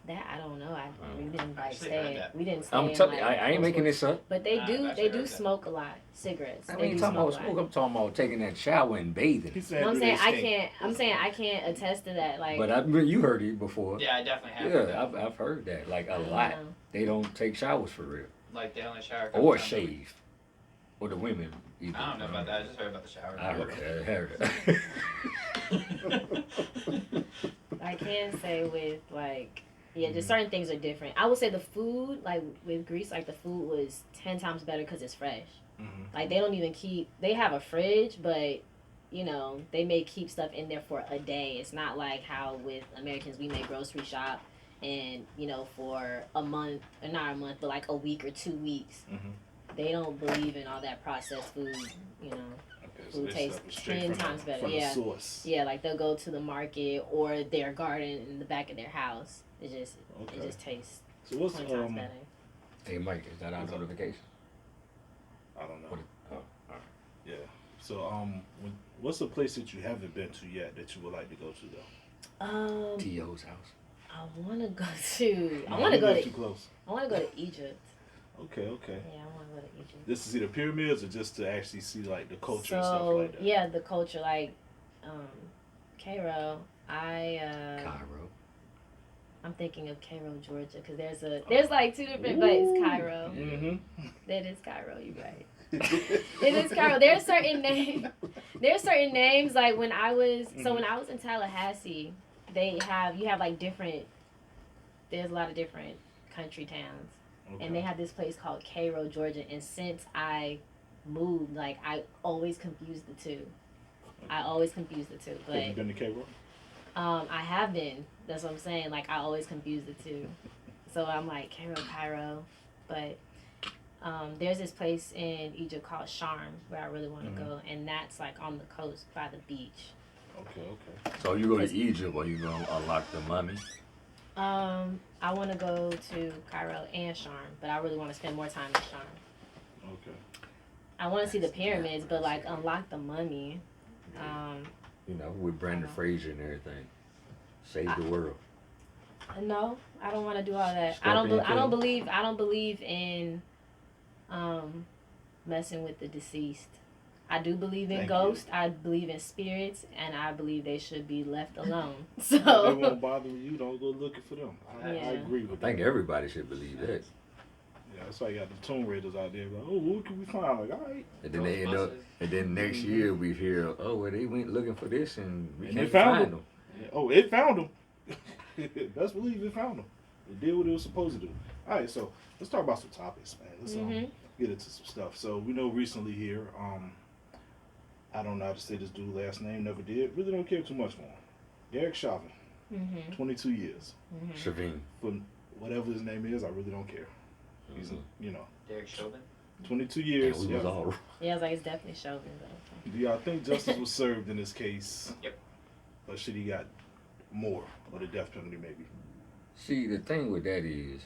That I don't know. We didn't I like actually heard stay. that. We didn't stay. I'm in, telling like, I ain't those making sports. this up. But they Nah, do. I've They heard do that. smoke a lot. Cigarettes. I They ain't do talking smoke about a smoke. lot. I'm talking about taking that shower and bathing. He said, No, I'm do saying they I stink? can't. I'm saying I can't attest to that. Like, But you heard it before. Yeah, I definitely have. heard Yeah, that. I've heard that like I a don't lot. know. They don't take showers for real, Like they only shower. A couple or times a week. shave, or the women. Either. I don't know about that. I just heard about the shower. I heard that. I can say with like, yeah, just certain things are different. I would say the food, like with Greece, like the food was 10 times better because it's fresh. Like they don't even keep. They have a fridge, but they may keep stuff in there for a day. It's not like how with Americans we may grocery shop and for a month, or not a month, but like a week or 2 weeks. They don't believe in all that processed food. Okay, so Food they tastes stuff is straight 10 from times better. From Yeah. the source. Yeah, like they'll go to the market or their garden in the back of their house. It just tastes So what's 20 times better. Hey Mike, is that our notification? I don't know. What? Oh, all right. Yeah. So what's a place that you haven't been to yet that you would like to go to though? T.O.'s house. I want to go to. No, I want to you're go not to. too close. I want to go to Egypt. Okay. Yeah, I want to go to Egypt. Just to see the pyramids, or just to actually see like the culture and stuff So like that. yeah, the culture, like Cairo. Cairo. I'm thinking of Cairo, Georgia, because there's like two different, but it's Cairo. Mm-hmm. That is Cairo. You're right. It is Cairo. There's certain names. There's certain names like when I was when I was in Tallahassee, you have like different. There's a lot of different country towns, and they have this place called Cairo, Georgia. And since I moved, like I always confused the two. But Have you been to Cairo? I have been. That's what I'm saying. Like I always confuse the two. So I'm like Cairo, but there's this place in Egypt called Sharm where I really want to go, and that's like on the coast by the beach. Okay. So you go to Egypt, or you gonna unlock the money? I want to go to Cairo and Sharm, but I really want to spend more time in Sharm. Okay. I want to see the pyramids, but like unlock the money. With Brandon Fraser and everything. Save the world. No, I don't want to do all that. Scorpion I don't King. believe in messing with the deceased. I do believe in Thank ghosts. I believe in spirits, and I believe they should be left alone. So If they won't bother you, don't go looking for them. I Yeah. agree I with think that. everybody should believe that. Yeah, that's why you got the Tomb Raiders out there. Like, oh, what can we find? Like, all right. And then they end up, and then next year we hear, oh, well, they went looking for this and we And can't they found find them. them. Yeah. Oh, it found them. Best believe it found them. It did what it was supposed to do. All right, so let's talk about some topics, man. Let's get into some stuff. So we know recently here, I don't know how to say this dude's last name, never did. Really don't care too much for him. Derek Chauvin, 22 years. Shavin. For whatever his name is, I really don't care. He's, Derek Chauvin. 22 Yeah, years. we was all yeah, I was like, it's definitely Chauvin. But Do y'all think justice was served in this case? Yep. Or should he got more, or the death penalty maybe? See, the thing with that is,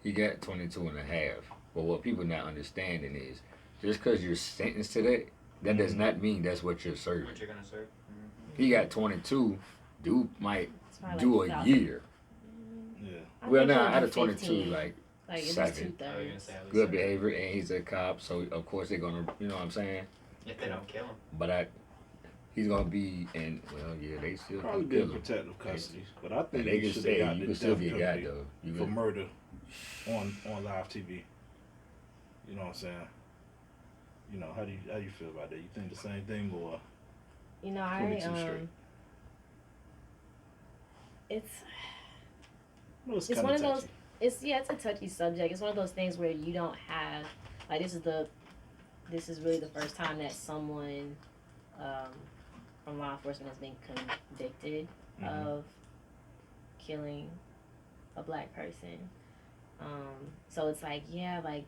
he got 22 and a half. But what people not understanding is, just because you're sentenced to that, that does not mean that's what you're serving. What you're gonna serve? He got 22, dude might it's probably do like a 2000. year. Yeah. I Well, think now it'll out be of 22, 15. like, Like it was 7. 2/3. I was gonna say at least Good 7. behavior, and he's a cop, so of course they're gonna, you know what I'm saying? If they don't kill him. But he's gonna be in. Well, yeah, they still Probably can be in kill him. protective custody, but I And think they he can should say have got you the can still death get got penalty though. You for can, murder on live TV. You know what I'm saying? You know, how do you feel about that? You think the same thing, or You know, 22 straight? it's no, it's It's kind one of of touchy. those. It's a touchy subject. It's one of those things where you don't have like this is really the first time that someone from law enforcement has been convicted Mhm. of killing a black person. So it's like, yeah, like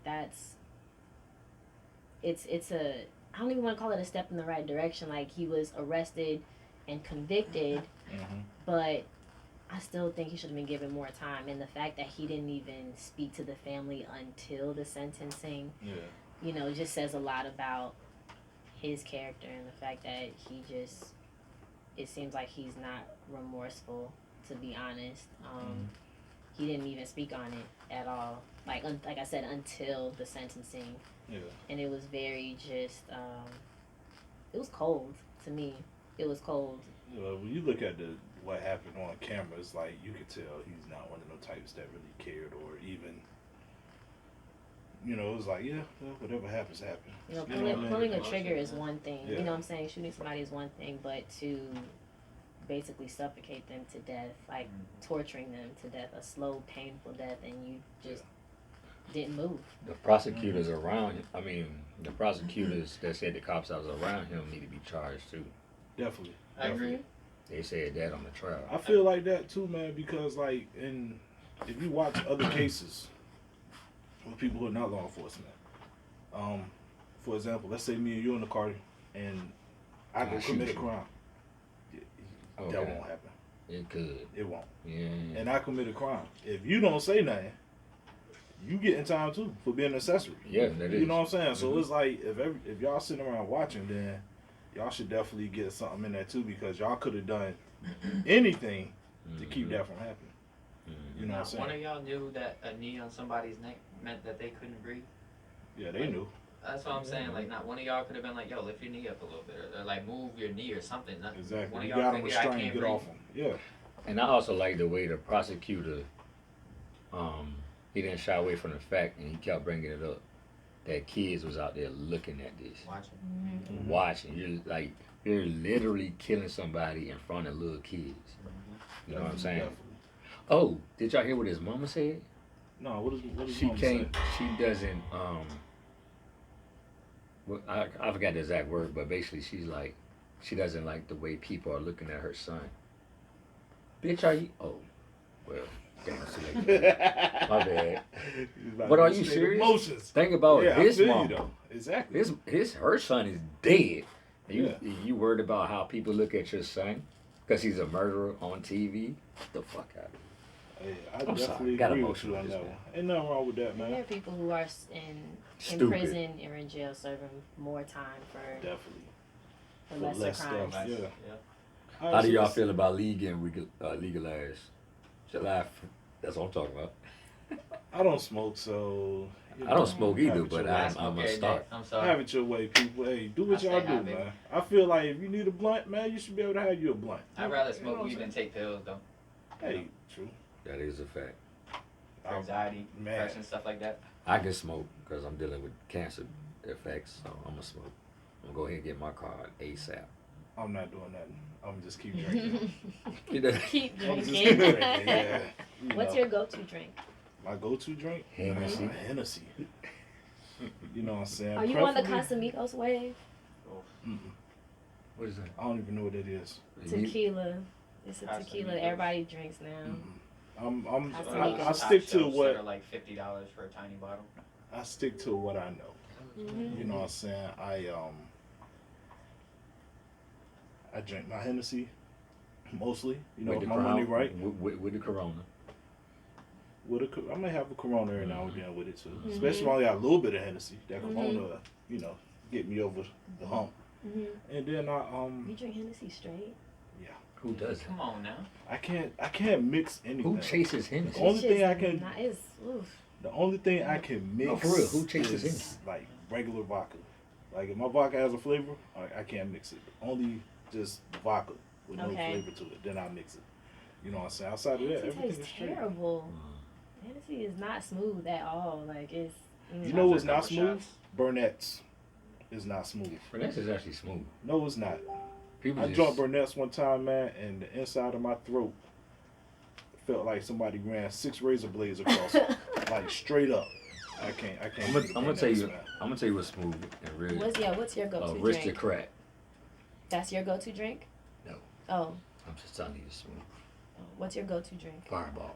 it's a I don't even want to call it a step in the right direction. Like he was arrested and convicted, Mhm. but I still think he should have been given more time. And the fact that he didn't even speak to the family until the sentencing, Yeah. you know, just says a lot about his character and the fact that it seems like he's not remorseful, to be honest. He didn't even speak on it at all. Like I said, until the sentencing. Yeah. And it was very just, it was cold to me. It was cold. You know, when you look at what happened on camera, it's like you could tell he's not one of those types that really cared or even. You know, it was like, yeah, well, whatever happens, happens. You know, You know what I mean? pulling a trigger is one thing. Yeah. You know what I'm saying? Shooting somebody is one thing, but to basically suffocate them to death, like torturing them to death, a slow, painful death, and you just didn't move. the prosecutors around him. I mean, the prosecutors that said the cops that was around him need to be charged too. Definitely. I agree. They said that on the trial. I feel like that too, man, because like if you watch other cases with people who are not law enforcement, for example, let's say me and you in the car and I go I shoot commit a you. crime. Okay. That won't happen. It could. It won't. Yeah. And I commit a crime. If you don't say nothing, you get in time too for being an accessory. Yeah, that is. You know what I'm saying? So Mhm. it's like if y'all sitting around watching, then y'all should definitely get something in there too, because y'all could have done anything to keep that from happening. Mhm. You know what I'm Not saying? one of y'all knew that a knee on somebody's neck meant that they couldn't breathe. Yeah, they knew. That's what I'm saying. Like, not one of y'all could have been like, "Yo, lift your knee up a little bit," or like, "Move your knee" or something. One Exactly. of You y'all got could them hear, "I restrained, can't get breathe." off them. Yeah. And I also like the way the prosecutor, he didn't shy away from the fact, and he kept bringing it up, that kids was out there looking at this, Watching. watching. You're literally killing somebody in front of little kids. You know what I'm saying? Definitely. Oh, did y'all hear what his mama said? No, what is She mama can't. say? She doesn't. Well, I forgot the exact word, but basically she's like, she doesn't like the way people are looking at her son. Bitch, are you? Oh, well, damn, it's too late. My bad. But are you serious? Emotions. Think about Yeah, his I feel mama. you though. Exactly. Her son is dead. Yeah. You worried about how people look at your son because he's a murderer on TV? Get the fuck out of here. Hey, I I'm sorry. definitely Got agree with emotional you on just that now. one. Ain't nothing wrong with that, And there man. are people who are in Stupid. prison or in jail serving more time for Definitely. for lesser less crimes. stuff. Yeah. How do y'all feel about legalize July? That's what I'm talking about. I don't smoke, so I don't smoke either, have it but your way. I'm gonna Okay, start. I'm sorry. Have it your way, people. Hey, do what I y'all stay do, happy. man. I feel like if you need a blunt, man, you should be able to have you a blunt. I'd rather You know smoke what I'm weed than take pills, though. saying? Hey, true. That is a fact. For anxiety, Man. depression, stuff like that. I can smoke because I'm dealing with cancer effects, so I'm gonna smoke. I'm gonna go ahead and get my card ASAP. I'm not doing nothing. I'm just keep drinking. You know? Keep I'm just drinking. keep drinking. Yeah. You What's know. your go-to drink? My go-to drink? Hennessy. Hennessy. You know what I'm saying? Are you on the Preferably- Casamigos wave? Mm-mm. What is that? I don't even know what that is. Tequila. It's a Casamigos. tequila everybody drinks now. Mm-mm. I Casamigos. stick to Top shelves what that are like $50 for a tiny bottle. I stick to what I know. Mm-hmm. You know what I'm saying? I drink my Hennessy mostly. You know, With if the my money Crown- right. with the Corona. I may have a Corona every now and then with it too. Mhm. Especially when I got a little bit of Hennessy. That Mhm. Corona, you know, get me over the hump. Mm-hmm. And then You drink Hennessy straight? Who does that? Come on now. I can't mix anything. Who chases Hennessy? Only thing I can- Not, it's, oof. The only thing I can mix No, for real, who chases is like regular vodka. Like if my vodka has a flavor, I can't mix it. Only just vodka with no Okay. flavor to it. Then I mix it. You know what I'm saying? Outside of that, Hennessy everything tastes is straight. terrible. Hennessy is not smooth at all. Like it's. You know what's After a not couple smooth? shots. Burnett's is not smooth. Burnett is actually smooth. No, it's not. People I just, drunk Burnett's one time, man, and the inside of my throat felt like somebody ran 6 razor blades across it, like straight up. I can't. I'm do the gonna tell Burnett's, you. man. I'm gonna tell you what's smooth and real. What's your go-to drink? Aristocrat. That's your go-to drink? No. Oh. I'm just telling you, it's smooth. What's your go-to drink? Fireball.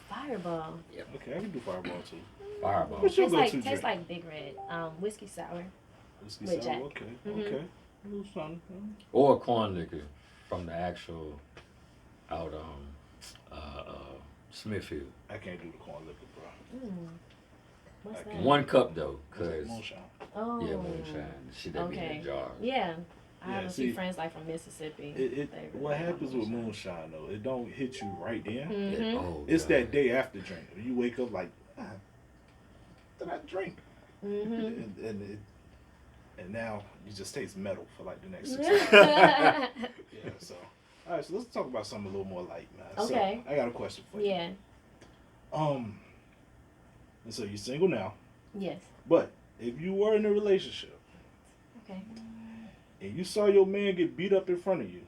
Fireball. Okay, I can do Fireball too. Fireball. What's your Tastes go-to like drink? like Big Red. Whiskey sour. Whiskey with sour. Jack. Okay, Mhm. okay. A little something. Or corn liquor from the actual out Smithfield. I can't do the corn liquor, bro. What's I that? can't. One cup though, It's like cause moonshine. Oh. yeah, moonshine. Shit that be in Okay. a jar. Yeah. I have Yeah, a see, few friends like from Mississippi. They really What like happens with moonshine though? It don't hit you right then. Mm-hmm. Oh, It's God. that day after drink. You wake up like, did I drink? Mm-hmm. And now you just taste metal for like the next 6 hours. Yeah. So, all right. So let's talk about something a little more light, man. Okay. So I got a question for you. Yeah. And so you're single now, Yes. but if you were in a relationship Okay. and you saw your man get beat up in front of you,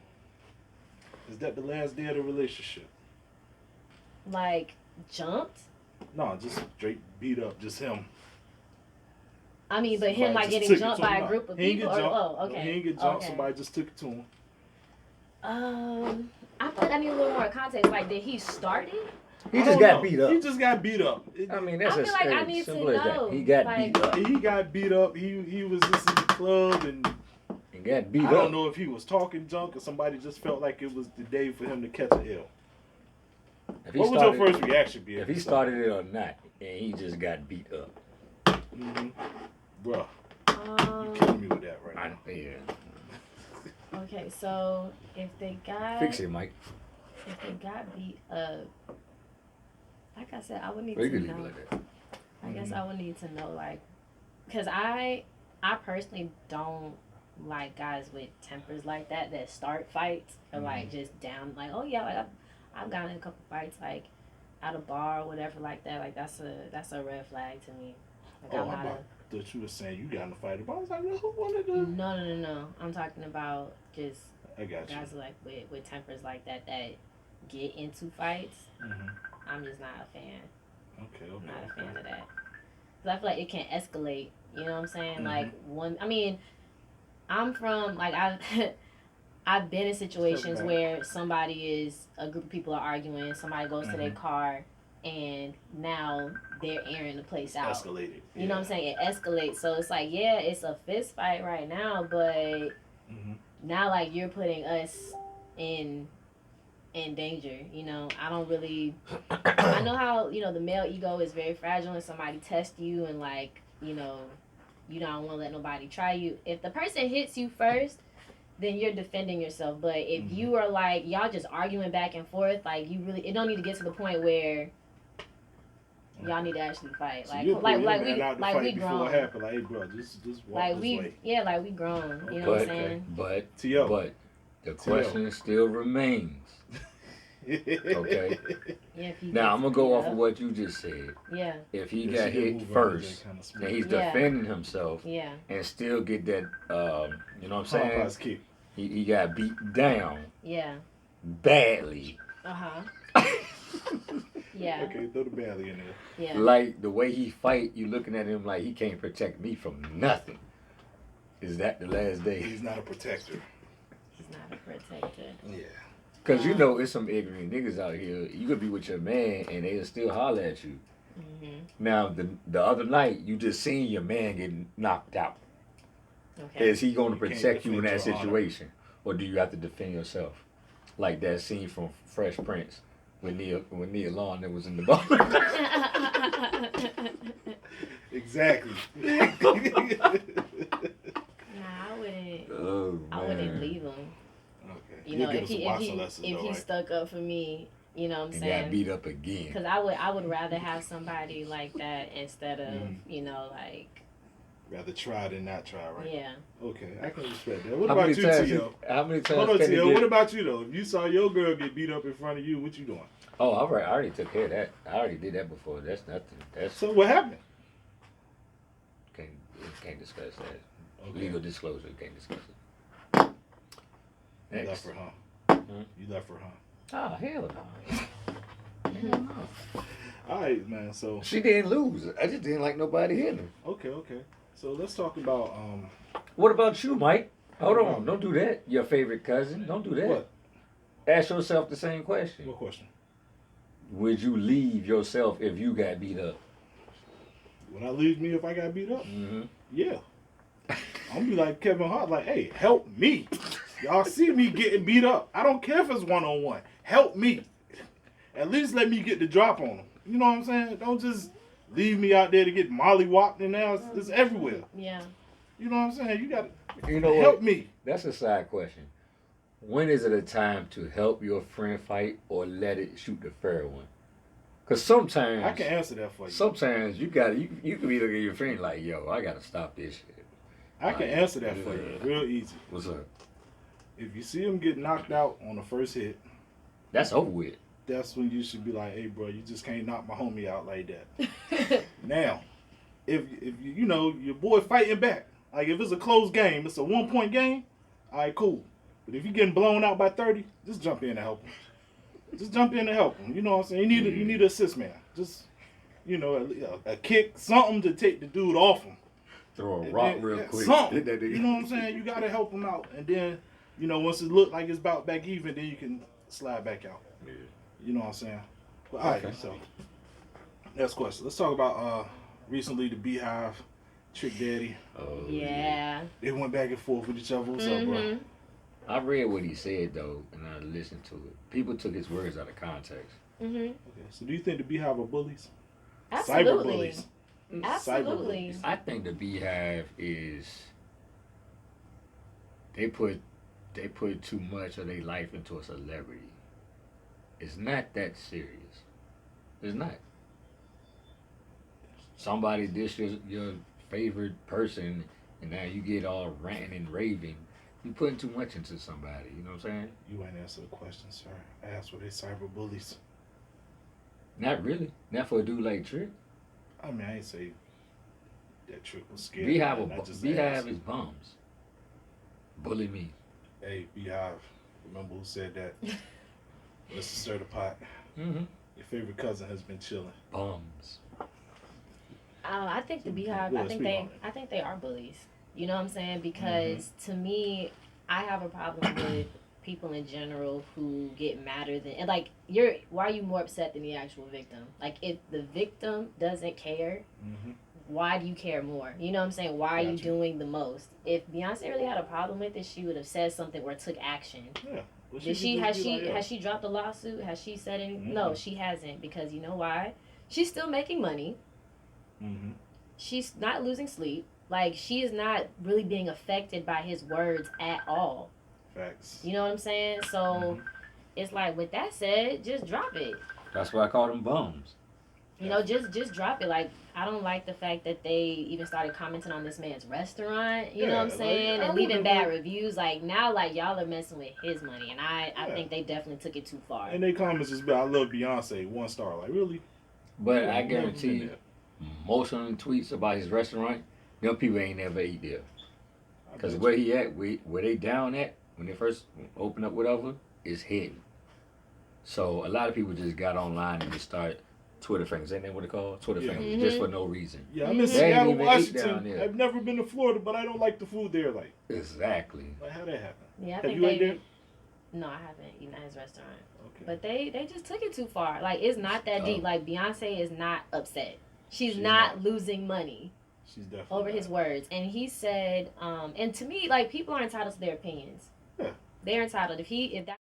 is that the last day of the relationship? Like jumped. No, just straight beat up, just him. I mean, but him Somebody like just getting took it jumped to him. by a No, group of he ain't people. get jumped. Oh, okay. No, he ain't get jumped. Okay. Somebody just took it to him. I feel like I need a little more context. Like, did he start it? He I just don't got know. beat up. He just got beat up. I mean, that's I feel like I as need to simple as know, that. He got like- beat up He got beat up. He was just in the club and and got beat I up. don't know if he was talking junk or somebody just felt like it was the day for him to catch an L. If he What would started- your first reaction be? If he started it or not, and he just got beat up. Mm-hmm. Bruh, you killing me with that right now. Yeah. Okay, so if they got Fix it, Mike. if they got beat up, like I said, I would need Or you to can leave know. it like that. I guess I would need to know, like, because I personally don't like guys with tempers like that start fights or like just down, like, oh yeah, like I've gotten in a couple fights like at a bar or whatever like that. Like that's a red flag to me. Like Oh, I'm I not thought you were saying you got in a fight. But I was like, who wanted to? no. I'm talking about just I got you. guys like with tempers like that get into fights. Mm-hmm. I'm just not a fan. Okay, I'm not a okay. fan of that. Cause I feel like it can escalate. You know what I'm saying? Mhm. Like I'm from like I've been in situations Okay. where a group of people are arguing. Somebody goes to their car, and now they're airing the place out. Escalated. You know what I'm saying? It escalates. So it's like, yeah, it's a fist fight right now, but Mm-hmm. now like you're putting us in danger. You know, I don't really. I know how the male ego is very fragile, and somebody tests you, and like you don't want to let nobody try you. If the person hits you first, then you're defending yourself. But if you are like y'all just arguing back and forth, like it don't need to get to the point where y'all need to actually fight. So Like you like pull like your we man out the like fight we before grown. it happened. Like, hey, bro, just walk Like this we way. like we grown. You know what I'm saying? But T.O. the question still remains. Okay. Yeah. If he Now I'm gets gonna go beat off up. of what you just said. Yeah. If he Yeah, got she did hit move around first that kinda smooth. and he's Yeah. defending himself Yeah. and still get that, you know what I'm saying? Popeye's kick. He got beat down Yeah. badly. Yeah. Okay, throw the belly in there. Yeah. Like the way he fight, you looking at him like he can't protect me from nothing. Is that the last day? He's not a protector. He's not a protector. Yeah. Cause you know it's some ignorant niggas out here. You could be with your man and they'll still holler at you. Mhm. Now the other night you just seen your man getting knocked out. Okay. Is he going to You can't protect you in defend that your honor. situation, or do you have to defend yourself? Like that scene from Fresh Prince when Nia Long was in the bar. Exactly. Nah, I wouldn't. Oh man. I wouldn't leave him. Okay. You You'll know, give if us some he boxing lessons, if though, he right? stuck up for me, You know what I'm And saying? got beat up again. Because I would rather have somebody like that instead of like. Rather try than not try, right? Yeah. Okay, I can respect that. What How about many you, times? T.O.? How many times? Hold on, can T.O. they What get- about you though? If you saw your girl get beat up in front of you, what you doing? Oh, all right. I already took care of that. I already did that before. That's nothing. That's So what happened? can't discuss that. Okay. Legal disclosure. Can't discuss it. You left Next. her, huh? Hmm? You left her, huh? Oh hell no. Hell no. All right, man. So She didn't lose. I just didn't like nobody hitting her. okay. So let's talk about What about you, Mike? Hold on. Don't do that. Your favorite cousin. Don't do that. what? Ask yourself the same question. What question? Would you leave yourself if you got beat up? Would I leave me if I got beat up? Mm-hmm. Yeah. I'm gonna be like Kevin Hart, like, hey, help me. Y'all see me getting beat up. I don't care if it's 1-on-1. Help me. At least let me get the drop on them. You know what I'm saying? Don't just leave me out there to get mollywopped and now it's everywhere. Yeah. You know what I'm saying? You gotta You know help what? me. That's a side question. When is it a time to help your friend fight or let it shoot the fair one? Because sometimes I can answer that for you. Sometimes you can be looking at your friend like, yo, I gotta stop this shit. I can answer that for you real easy. What's up? If you see him get knocked out on the first hit, That's over with. that's when you should be like, hey, bro, you just can't knock my homie out like that. Now, if you know your boy fighting back, like if it's a close game, it's a 1-point game, all right, cool. But if you're getting blown out by 30, just jump in and help him. Just jump in and help him. You know what I'm saying? You need an assist man. Just a kick, something to take the dude off him. Throw a And rock then- real quick. Something. Hit that nigga. You know what I'm saying? You gotta help him out, and then once it look like it's about back even, then you can slide back out. Yeah. You know what I'm saying? But, all right, Okay. so next question. Let's talk about recently the Beehive, Trick Daddy. Oh, Yeah. They went back and forth with each other. What's up, bro? Mhm. I read what he said though, and I listened to it. People took his words out of context. Mhm. Okay, so do you think the Beehive are bullies? Absolutely. Cyber bullies. Absolutely. I think the Beehive is they put too much of their life into a celebrity. It's not that serious. It's not. Somebody dish your favorite person, and now you get all ranting and raving. You putting too much into somebody. You know what I'm saying? You ain't answered the question, sir. I asked were they cyber bullies. Not really. Not for a dude like Trick. I mean, I ain't say that Trick was scared. Beehive, I just Beehive asked. is bums. Bully me. Hey, Beehive, remember who said that? Mr. Stir the Pot. Mm-hmm. Your favorite cousin has been chilling. Bums. I think the Beehive. Yeah, I think speak on it. I think they are bullies. You know what I'm saying? Because to me, I have a problem with people in general who get madder than and like why are you more upset than the actual victim? Like if the victim doesn't care, Mm-hmm. why do you care more? You know what I'm saying? Why are you Gotcha. doing the most? If Beyonce really had a problem with it, she would have said something or took action. Yeah. Well, Did she could has just be she like, yo. has she dropped a lawsuit? Has she said anything? No, Mhm. she hasn't because you know why? She's still making money. Mm-hmm. She's not losing sleep. Like she is not really being affected by his words at all. Facts. You know what I'm saying? So Mhm. it's like with that said, just drop it. That's why I call them bums. You know, just drop it. Like I don't like the fact that they even started commenting on this man's restaurant. You know what I'm Yeah, saying? like, I and leaving wouldn't bad have- reviews. Like now, like y'all are messing with his money, and I Yeah. think they definitely took it too far. And they comments just be, I love Beyonce, 1 star. Like, really? But Yeah, I never guarantee been you, there. most of them tweets about his restaurant, them people ain't never eat there. I Because bet where you. he at, where they down at, when they first open up whatever, is hidden. So a lot of people just got online and just started Twitter fingers. Ain't that what it called? Twitter Yeah. fingers, just for no reason. Yeah, I'm in Mhm. They ain't Seattle, even ate down Washington. there. I've never been to Florida, but I don't like the food there. Like Exactly. how that happen? Yeah, I Have think you ate there? No, I haven't eaten at his restaurant. Okay. But they just took it too far. Like it's not that deep. Oh. Like Beyonce is not upset. She's She's not not. losing money She's definitely over not. his words. And he said, and to me, like people are entitled to their opinions. Yeah. They're entitled. If that's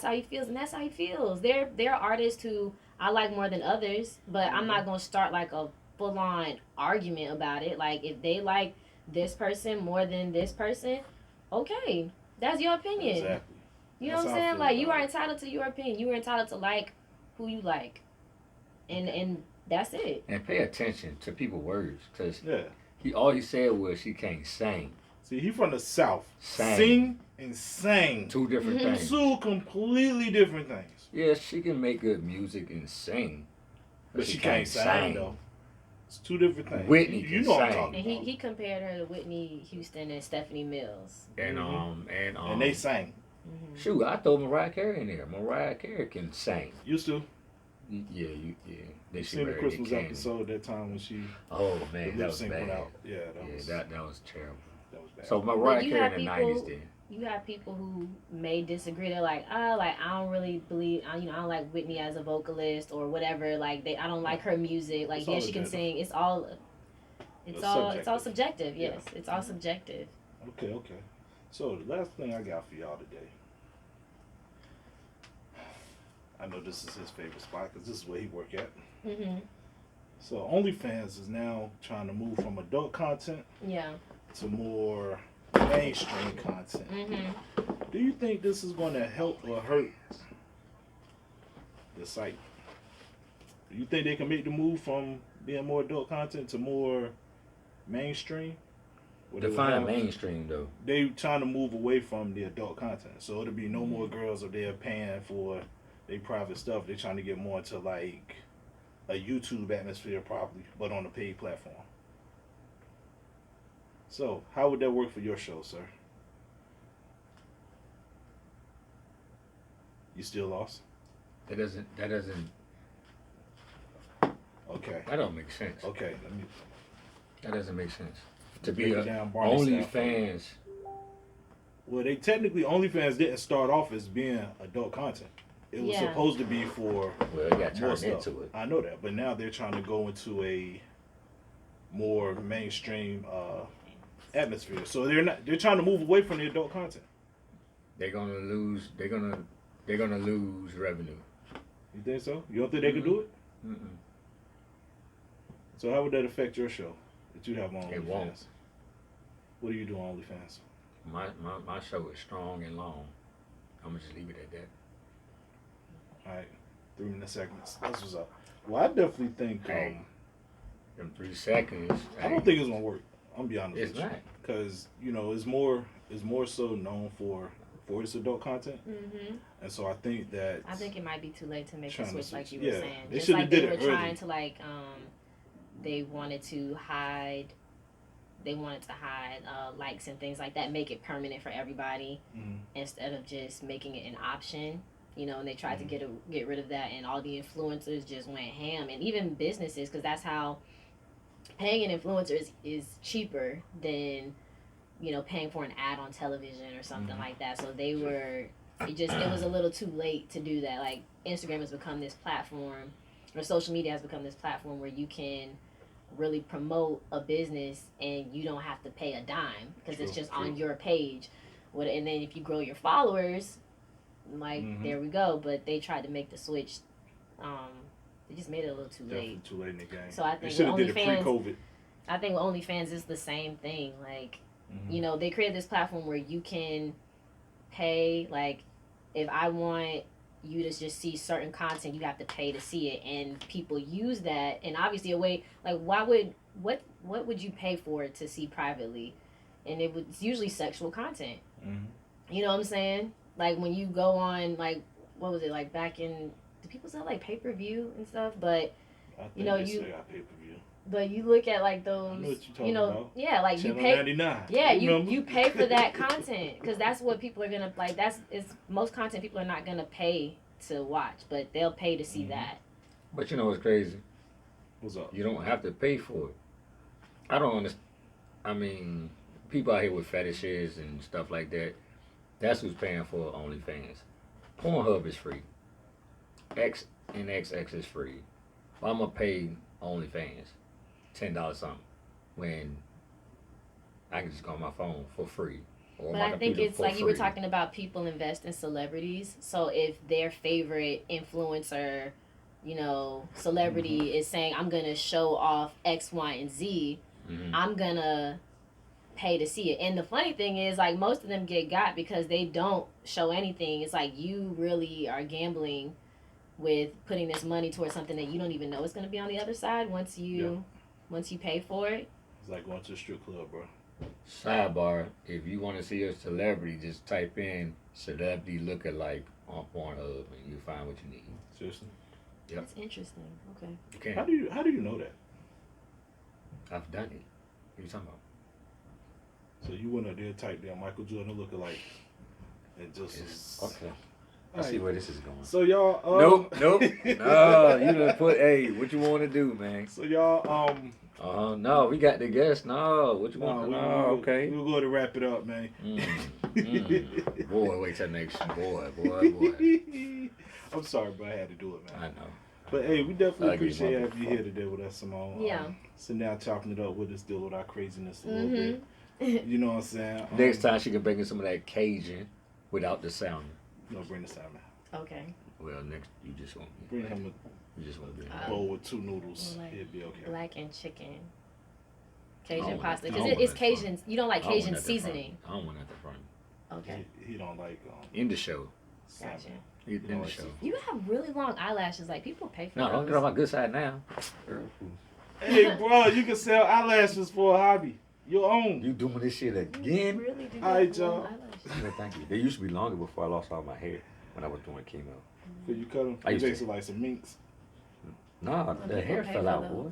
how he feels, and that's how he feels. There are artists who I like more than others, but I'm not gonna start like a full on argument about it. Like if they like this person more than this person, okay. That's your opinion. Exactly. You know That's what I'm how I saying? feel Like you about are it. entitled to your opinion. You are entitled to like who you like, and that's it. And pay attention to people's words, cause Yeah. all he said was she can't sing. See, he from the South. Sang. Sing and sang. Two different Mhm. things. Two completely different things. Yeah, she can make good music and sing, But she can't sing, though. It's two different things. Whitney you can know what I'm sing. talking And about. he compared her to Whitney Houston and Stephanie Mills. And And they sang. Mm-hmm. shoot, I throw Mariah Carey in there. Mariah Carey can sing. Used to. Yeah. Then she Seen the married Christmas Nick Cannon. episode that time when she Oh the man, lip that was sync bad. went out. Yeah, That was terrible. that was bad. So Mariah you Carey have in the people- '90s then. You have people who may disagree. They're like, I don't really believe, I don't like Whitney as a vocalist or whatever. Like I don't like her music. Like It's all yeah, she can objective. sing. It's all subjective. Yes, it's all subjective. Okay. So the last thing I got for y'all today. I know this is his favorite spot because this is where he work at. Mhm. So OnlyFans is now trying to move from adult content Yeah. to more mainstream content. Mhm. Do you think this is going to help or hurt the site? Do you think they can make the move from being more adult content to more mainstream? Where they will Define have- mainstream though. They trying to move away from the adult content, so it'll be no more girls up there paying for their private stuff. They're trying to get more into like a YouTube atmosphere, probably, but on a paid platform. So, how would that work for your show, sir? You still lost? That doesn't. Okay. That don't make sense. Okay. Let me That doesn't make sense. To break be it a down Barney style. OnlyFans. Well, they technically OnlyFans didn't start off as being adult content. It was Yeah. supposed to be for Well, it got more turned stuff. into it. I know that, but now they're trying to go into a more mainstream atmosphere. So they're trying to move away from the adult content. They're gonna lose. They're gonna lose revenue. You think so? You don't think they could do it? Mm-mm. So how would that affect your show that you have on It OnlyFans? won't. What do you do on OnlyFans? My show is strong and long. I'm gonna just leave it at that. All right, 3 minute segments. That's what's up. Well, I definitely think. Hey, Them 3 seconds. I don't think it's gonna work. I'm gonna be honest It's with you. not. Because it's more so known for its adult content, Mhm. and so I think that I think it might be too late to make the Trying to switch, like switch. you were Yeah, saying. they Just should've like they did were it early. trying to they wanted to hide. They wanted to hide likes and things like that, make it permanent for everybody Mhm. instead of just making it an option. And they tried Mhm. to get rid of that, and all the influencers just went ham, and even businesses, because that's how paying an influencer is cheaper than paying for an ad on television or something Mhm. like that. So they were it was a little too late to do that. Like Instagram has become this platform, or social media has become this platform where you can really promote a business and you don't have to pay a dime because it's True, just true. on your page. And then if you grow your followers, Mhm. there we go. But they tried to make the switch. They just made it a little too Definitely late. too late in the game. So I They think should have with did it OnlyFans, pre-COVID. I think with OnlyFans is the same thing. Like, Mhm. they created this platform where you can pay. Like, if I want you to just see certain content, you have to pay to see it, and people use that. And obviously, a way like what would you pay for it to see privately? And it's usually sexual content. Mhm. You know what I'm saying? Like when you go on, like, what was it, like back in? Do people sell like pay-per-view and stuff? But I think You know, they you- still got pay-per-view. you look at like I know those, what you're talking about. yeah, like you Channel pay. 99. Yeah, you Remember? pay for that content because that's what people are gonna like. Most content people are not gonna pay to watch, but they'll pay to see Mhm. that. But you know what's crazy? What's up? You don't have to pay for it. I don't understand. I mean, people out here with fetishes and stuff like that. That's who's paying for OnlyFans. Pornhub is free. X and XX is free. Why am I pay OnlyFans $10 something when I can just go on my phone for free? Or But my I think computer it's for like you were free? talking about people invest in celebrities. So if their favorite influencer, celebrity is saying, I'm going to show off X, Y, and Z, Mhm. I'm going to pay to see it. And the funny thing is, like, most of them get got because they don't show anything. It's like you really are gambling with putting this money towards something that you don't even know is going to be on the other side once you pay for it. It's like going to a strip club, bro. Sidebar: if you want to see a celebrity, just type in "celebrity lookalike" on Pornhub, and you find what you need. Seriously. Yep. That's interesting. Okay. You can. How do you know that? I've done it. What are you talking about? So you went up there, typed down Michael Jordan lookalike, and just Okay. I see where this is going. So y'all, Nope. No, you done put. Hey, what you want to do, man? So y'all, no, we got the guest. No, what you want? Okay. We'll go to wrap it up, man. Boy, wait till next. Boy. I'm sorry, but I had to do it, man. I know. But hey, we definitely Ugly appreciate having you here today with us, Symone. Yeah. Sitting down, chopping it up with us, deal with our craziness a little bit. You know what I'm saying? Next time she can bring in some of that Cajun without the sound. No, bring the salmon. Okay. Well, next you just won't. Bring him You just won't be. a bowl with 2 noodles. Like He'll be okay. black and chicken. I Cajun don't pasta. want Because that. it's I don't want that Cajun. You don't like I don't want Cajun that to front. seasoning. I don't want that to front. Okay. He don't like In the show. salmon. Gotcha. In the like show. seafood. You have really long eyelashes. Like, people pay for No, don't those. get on my good side now. Hey, bro, you can sell eyelashes for a hobby. Your own. You doing this shit You again? really do All right, have long y'all. eyelashes. No, thank you. They used to be longer before I lost all my hair when I was doing chemo. Could you cut them? I You used to. basically like some minks. Nah, Some the people hair pay fell for out, those. boy.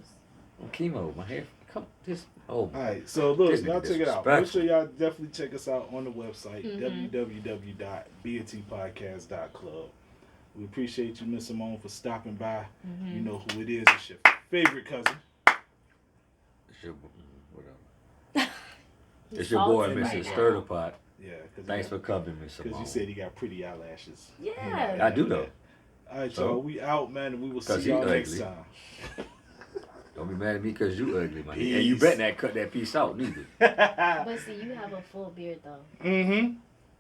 On chemo, my hair. Come, this. Oh, All right, so look, This y'all nigga check it out. Make disrespectful. sure y'all definitely check us out on the website, Mhm. www.bntpodcast.club. We appreciate you, Miss Symone, for stopping by. Mhm. You know who it is. It's your favorite cousin. it's your, whatever. He's It's your boy, salty Mr. right now. Sturderpot. Yeah, Thanks for coming, Miss because you Simone. said he got pretty eyelashes. Yeah. I do though. All right, So? y'all. We out, man, and we will 'Cause see he y'all next ugly. time. Don't be mad at me because you ugly, man. And you Peace. better not cut that piece out, neither. But see, you have a full beard, though. Mm-hmm.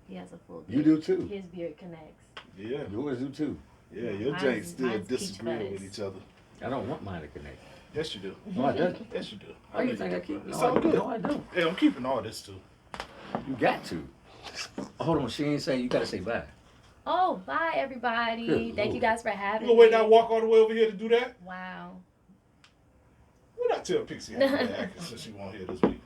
He has a full beard. You do too. His beard connects. Yeah. Yours do too. Yeah, your Mine's- janks still mine's peach disagree with fuzz. each other. I don't want mine to connect. Yes, you do. No, I don't. Yes, you do. Why you think I keep? It's No, all good. no, I don't. Hey, I'm keeping all this too. You got to. Hold on, she ain't saying you gotta say bye. Oh, bye, everybody. Good Thank you Lord. guys for You having gonna me. wait now, walk all the way over here to do that? Wow. What I tell Pixie how to play acting since she won't hear this week?